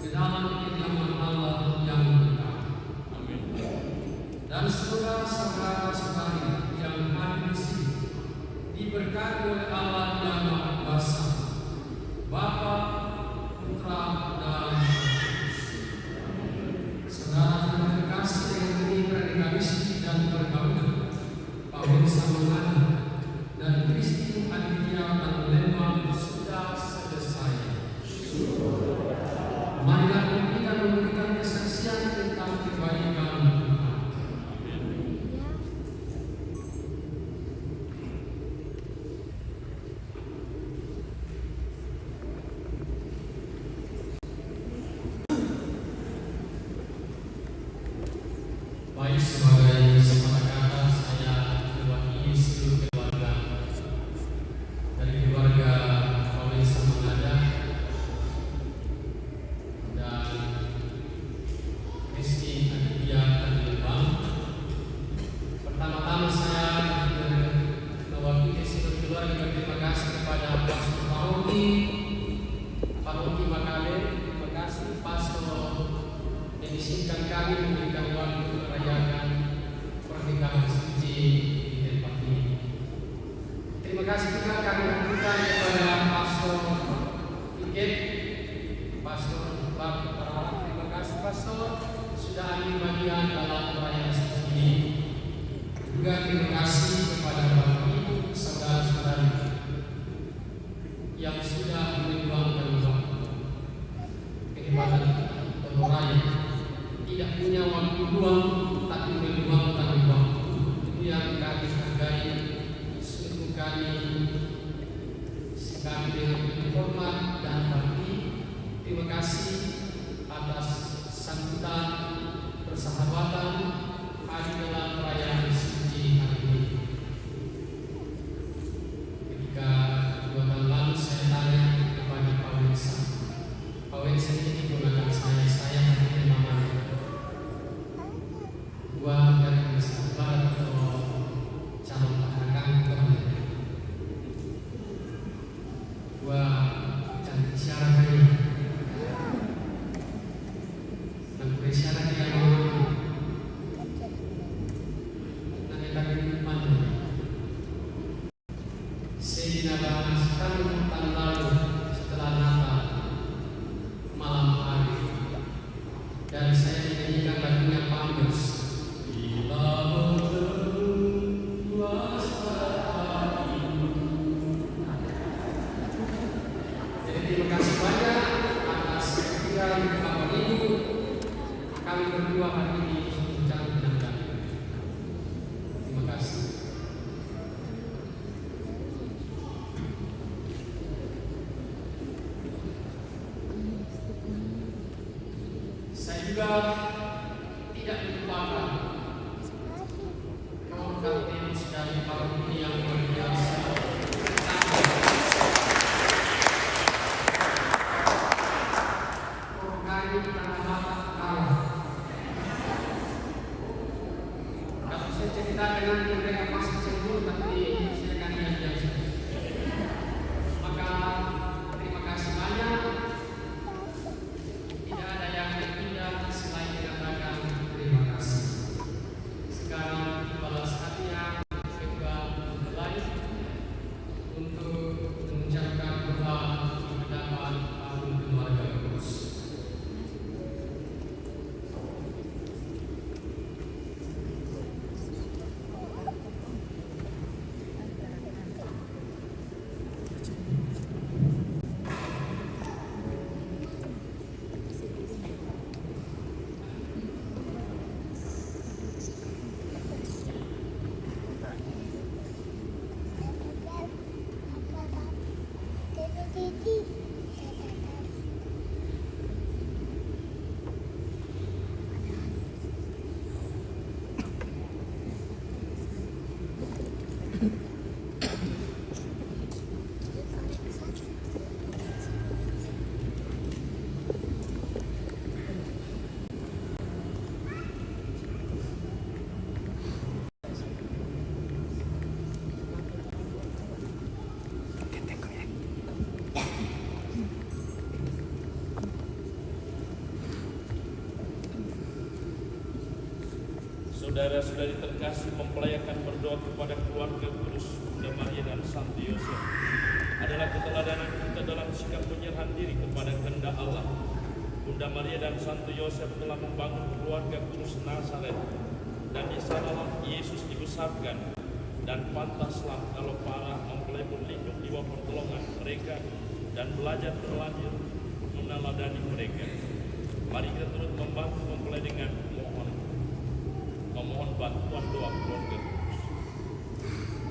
ke dalam kediaman Allah yang kekal. Dan semoga saudara-saudari yang hadir di sini diberkati oleh Allah yang Maha Kuasa, Bapa, Putra, dan Roh Kudus. Saudara yang terkasih dengan ini predikasi dan perkawinan Pawensa Mangada dan Kristi Aditya dan Lembang sudah selesai. Marilah kita memberikan kesaksian tentang kebaikan Tuhan. Baik, sebagai sepakatan saya mewakili seluruh keluarga dari keluarga Pawensa Mangada dan Kristi Aditya dan Lembang. Pertama-tama saya mewakili seluruh keluarga berterima kasih kepada Pastor Paroki Makale. Terima kasih Pastor yang izinkan kami memberikan waktu merayakan pernikahan suci di tempat ini. Terima kasih juga kami lakukan kepada Pastor Iket, Pastor Barara. Terima kasih Pastor sudah ambil bagian dalam perayaan suci ini. Juga terima kasih kepada Bapak Ibu, saudara-saudari yang sudah menyumbangkan waktu. Kehebatan beroraya tidak punya waktu luang, tapi meluangkan waktu. Itu yang kami hargai. Sungguh kami dengan penuh hormat dan bakti. Terima kasih atas sambutan persahabatan hari dalam perayaan suci hari ini. Ketika 2 tahun lalu saya tanya kepada Pawensa ini digunakan saya hadir namanya. Dua dari sahabat atau calon pasangan teman. Dua cantik syaratnya. Dan bersyarat yang mampu. Nanti lagi mana? Saya setahun tahun lalu setelah Natal malam hari dan saya menyanyikan lagunya Pampers. Jadi terima kasih banyak atas kehadiran Bapak Ibu. Kami berdua hari ini sungguh cantik dan damai. Terima kasih. Saya juga tidak melupakan program dari tahun ini yang luar biasa. Program ini bernama Allah. Kalau saya ceritakan nanti mereka pasti cemburu, tapi saya akan diam saja. Maka terima kasih banyak. Tidak ada yang tidak selain dengan
Saudara-saudari terkasih, mempelayakan berdoa kepada keluarga kudus Bunda Maria dan Santo Yosef adalah keteladanan kita dalam sikap penyerahan diri kepada kehendak Allah. Bunda Maria dan Santo Yosef telah membangun keluarga kudus Nazaret, dan di sanalah Yesus dibesarkan. Dan pantaslah kalau para mempelai berlindung di bawah pertolongan mereka dan belajar terlanjur meneladani mereka. Mari kita turut membantu mempelai dengan memohon bantuan doa keluarga kudus.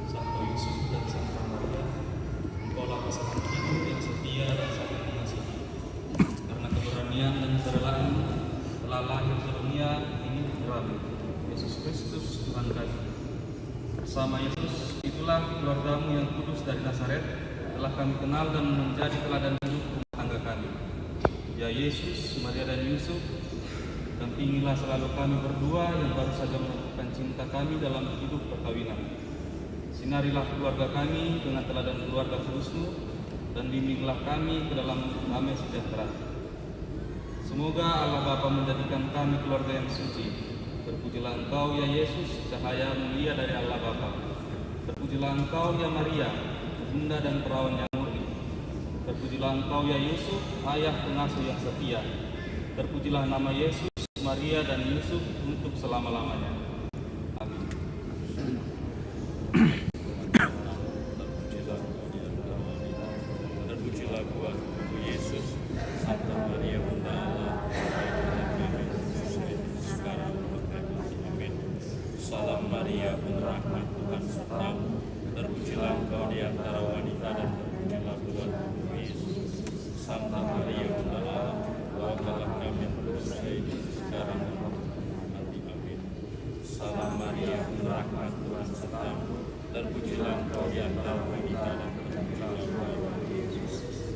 Santo Yusuf dan Santa Maria, engkaulah pasangan hidup yang setia dan saling mengasihi. Karena keberanian dan kerelaan telah lahir ke dunia ini putramu, Yesus Kristus Tuhan kami. Bersama Yesus itulah keluargamu yang kudus dari Nazaret telah kami kenal dan menjadi teladan hidup rumah tangga kami. Ya Yesus, Maria dan Yusuf, dampingilah selalu kami berdua yang baru saja menentukan cinta kami dalam hidup perkawinan. Sinarilah keluarga kami dengan teladan keluarga kudus-Mu, dan bimbinglah kami ke dalam damai sejahtera. Semoga Allah Bapa menjadikan kami keluarga yang suci. Terpujilah Engkau ya Yesus, cahaya mulia dari Allah Bapa. Terpujilah Engkau ya Maria, Bunda dan perawan yang murni. Terpujilah Engkau ya Yusuf, ayah pengasuh yang setia. Terpujilah nama Yesus, Maria dan Yusuf untuk selama-lamanya. Amin.
Terpujilah Tuhanku Yesus, Santa Maria Bunda Allah, sekarang amin. Salam Maria, penuh rahmat, Tuhan sertamu. Terpujilah Engkau di antara wanita dan terpujilah Tuhanku Yesus. Santa Maria Bunda Allah, doakanlah kami berdosa ini sekarang dan nanti. Amin. Salam Maria, penuh rahmat, Tuhan sertamu. Terpujilah Engkau di antara wanita dan terpujilah Tuhanku Yesus.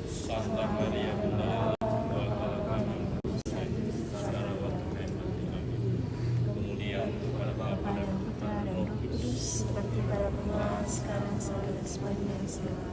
Santa Maria Bunda Allah, doakanlah kami berdosa ini sekarang waktu kami mati. Amin. Kemuliaan kepada Bapa dan Putra dan Roh Kudus,
seperti pada permulaan, sekarang, selalu, dan sepanjang segala.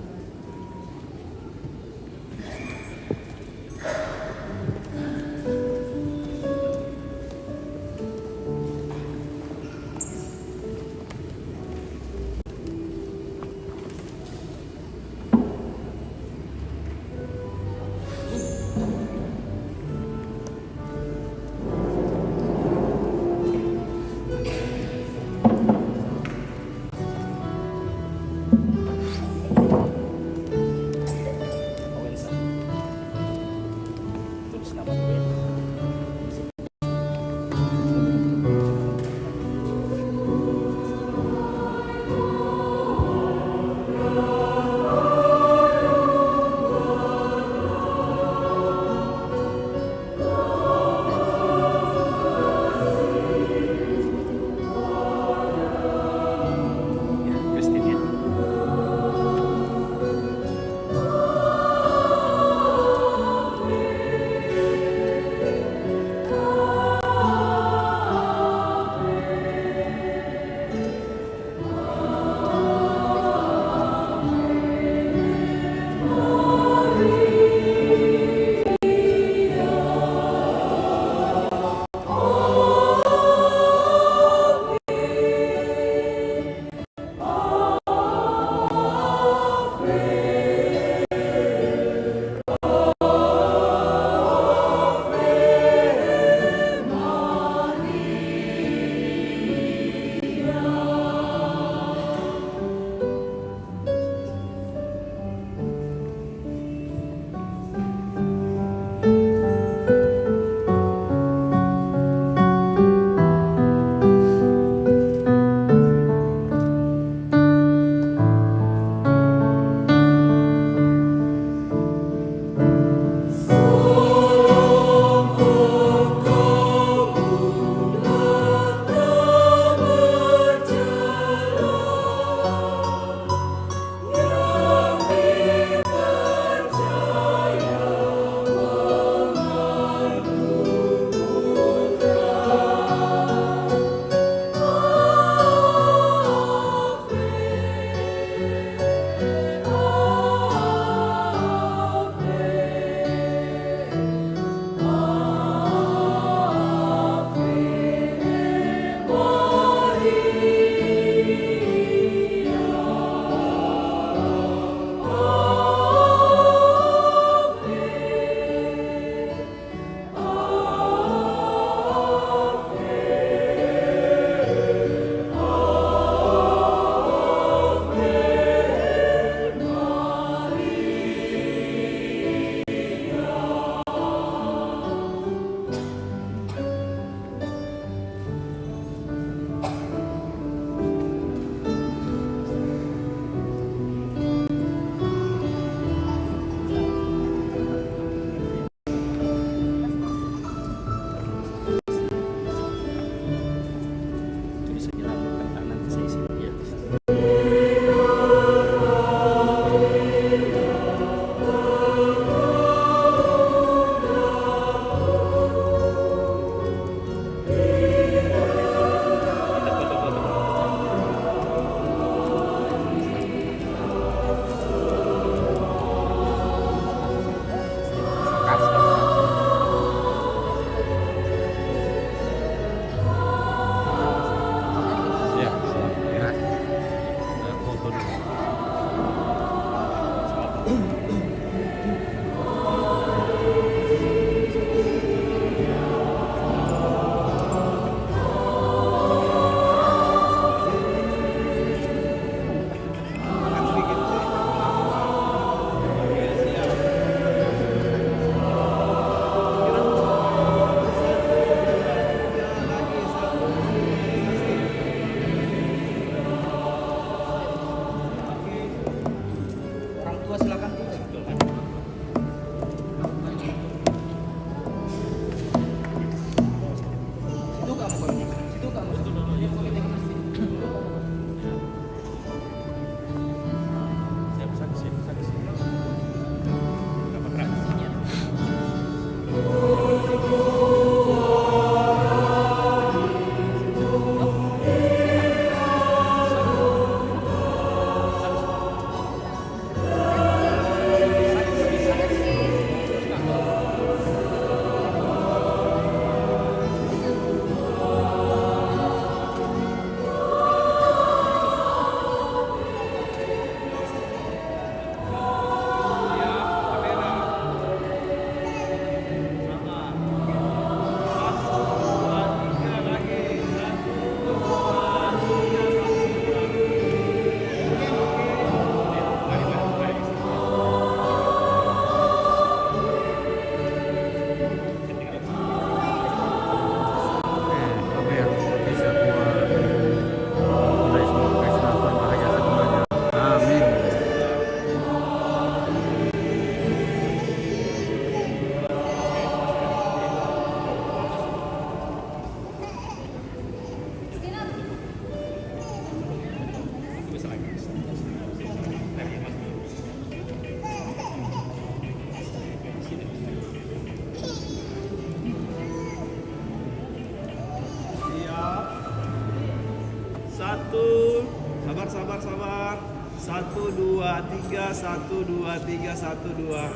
3, 1, 2, 3, 1, 2.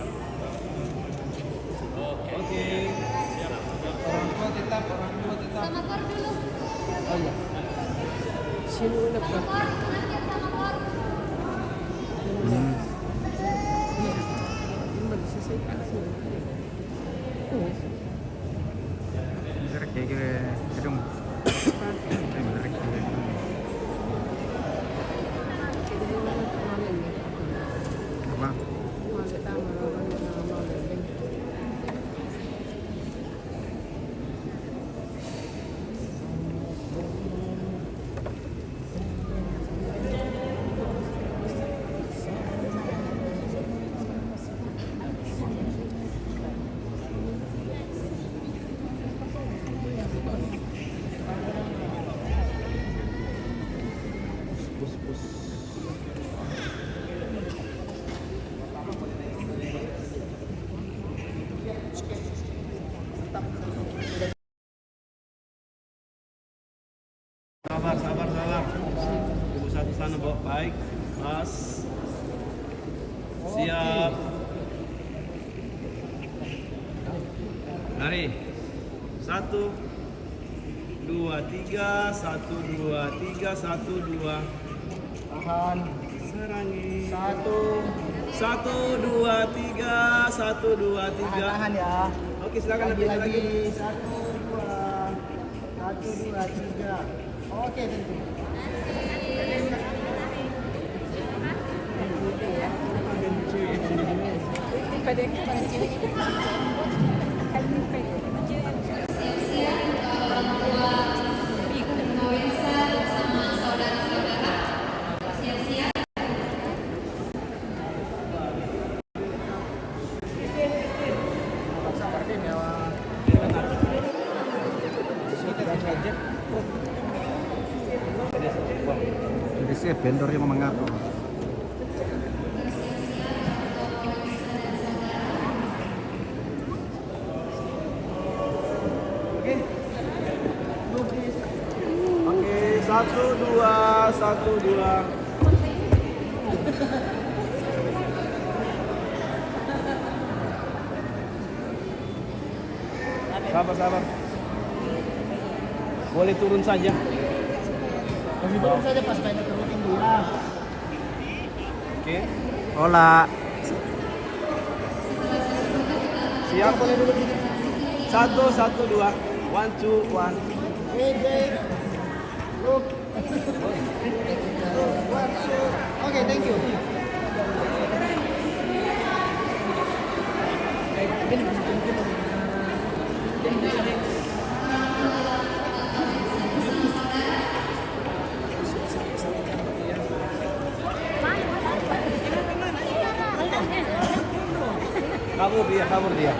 Oke.
Orang tua tetap.
Sama kor dulu.
Oh iya. Sini udah
Sama kor, pengantin sama kor.
Sabar. Ibu satu sana, Bo. Baik. Mas. Siap. Lari. 1, 2, 3, 1, 2, 3, 1, 2.
tahan.
Serangi.
1.
1, 2, 3, 1, 2, 3.
Tahan ya.
Oke, silakan lebih lagi.
1, 2, 3. Oke, tentu.
Jadi saya vendor yang mengatur.
Oke, 1, 2, 1, 2. Sabar. Boleh turun saja.
Turun saja pas main turutin dia.
Oke.
Hola.
Siap, boleh dulu. 1, 1, 2. 1, 2, 1.
Look. Oke, thank you.
Kabur dia.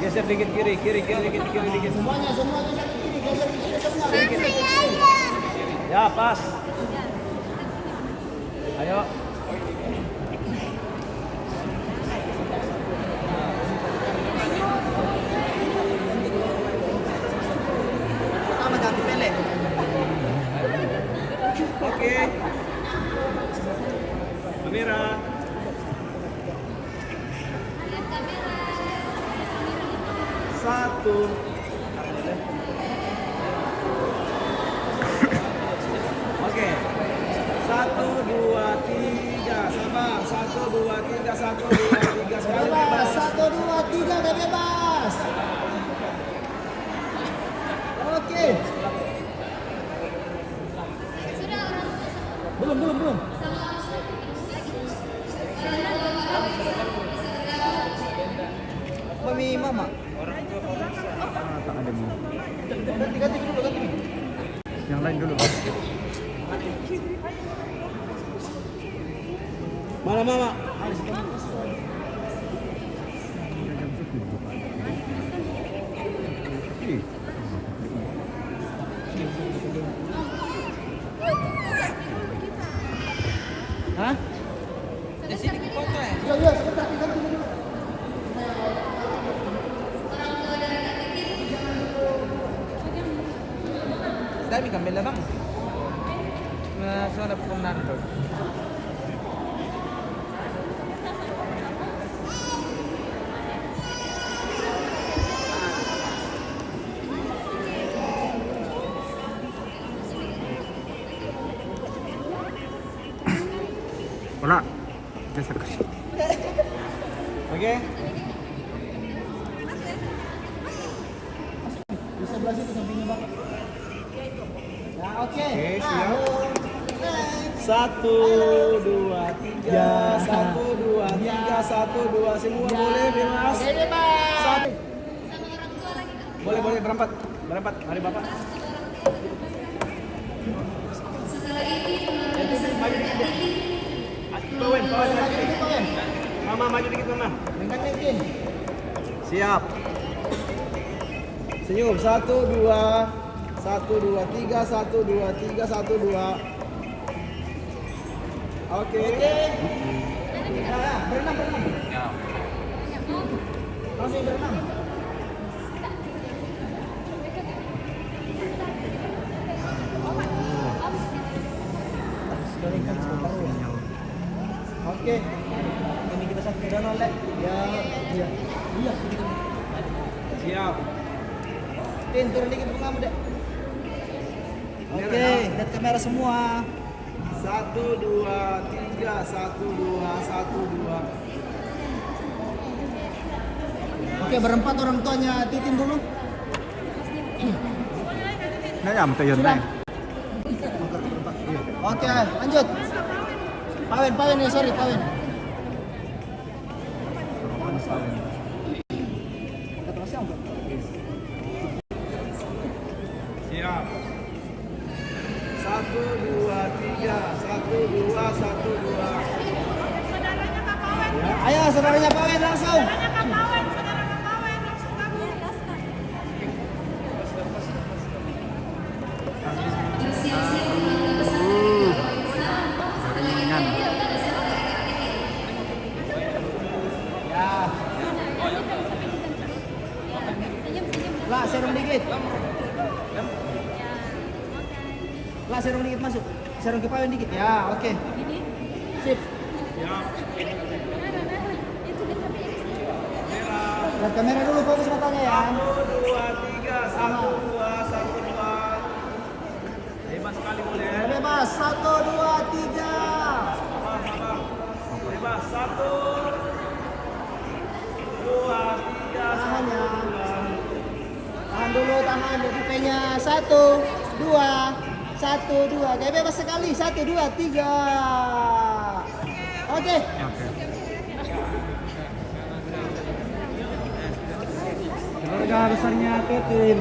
Geser dikit kiri dikit.
Semuanya kiri, geser ke sini semua.
Ya, pas. Ayo.
Pertama ganti Pele.
Oke. Kamera. Satu. Oke. 1, 2, 3. Sama. 1, 2, 3. 1, 2, 3. Sekali bebas.
1, 2, 3 udah bebas. Oke. Belum. Mami mama.
Tak ada mu.
Ganti dulu.
Yang lain dulu.
Mana mama?
Hah? Di sini foto ya? Iya, sebentar ganti dulu. Dami kami
Langsung ada Fernando.
Hola. Bisa kasih.
Oke. Di sebelah situ sampingnya Bapak. Ya, oke.
Oke, siap.
1, 2, 3. 1, 2, 3. 1, 2. Semua boleh bebas. Satu. Boleh berempat. Mari Bapak. Bawen. Mama maju dikit Mama. Siap. Senyum. 1, 2. 1, 2, 3. 1, 2, 3. 1, 2. Oke. Berenang. Langsung berenang. Oke. Ini kita sampai danau, Lek. Ya. Iya. Siap. Tin, turun dikit pengamu, Dek. Oke, lihat kamera semua. 1, 2, 3. 1, 2. 1, 2. Oke, berempat orang tuanya Titin dulu.
Nah, ya, mesti yun na.
Oke, lanjut. Pawen ya, sorry, Pawen. Siap. 1, 2, 3. 1, 2, 1, 2.
Saudaranya Kak Pawen.
Ya, ayo saudaranya Pawen langsung.
Saudaranya Kak Pawen, saudara Kak Pawen langsung gabung.
Ringan.
Lah, serong dikit. Lah, serong dikit masuk. Serong ke Pawen dikit. Ya, oke. Sip. Lihat kamera dulu, fokus matanya ya. 1, 2, 3. 1, 2, 1, 2. Bebas sekali boleh. Bebas. 1, 2, 3. Bebas. 1, 2, 3. Tahan ya. Tahan dulu, tahan DP-nya. 1, 2. 1, 2. Kayak bebas sekali. 1, 2, 3. Oke. Keluarga besarnya Titin.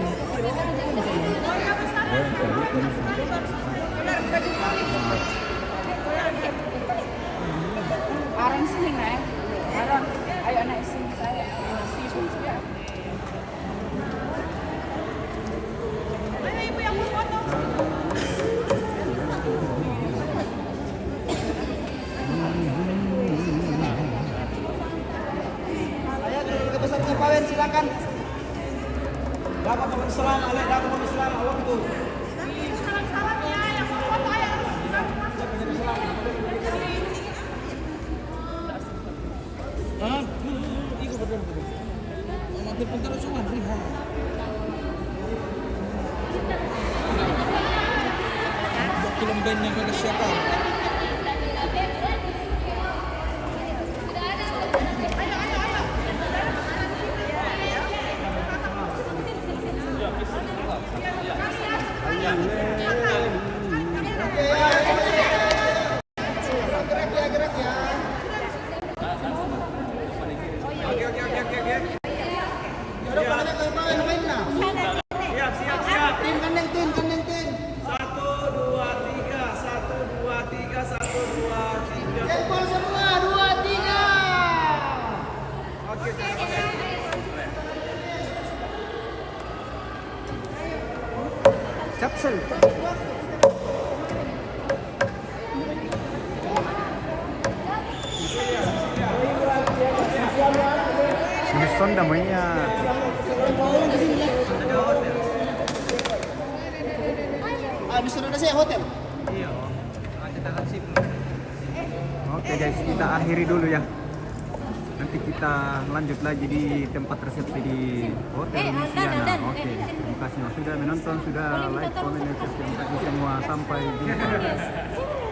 Aron sih nih, Aron, ayo anak istri saya.
Ayo ibu yang mau foto.
Ayo keluarga besarnya Pawen, silakan. Dapat Islam, alek dapat Islam, awak itu.
Salam-salamnya yang mau foto ayo masuk.
Iku betul. Mati pun terus cuma riha. Film band yang kena siapa? Gerak ya. Oke. Yaudah, kalau kayak Pawen main nah. Siap. Tim kandeng. 1, 2, 3. 1, 2, 3. 1, 2, 3. Jempol semua. 2, 3. Oke.
Capsule. Smithson namanya.
Disuruh ada saya hotel.
Iya.
Oke guys, kita akhiri dulu ya. Nanti kita lanjut lagi di tempat resepsi di Hotel Luciana. Oke, terima kasih sudah menonton, sudah like, komen, dan subscribe. Terima kasih semua. Sampai jumpa.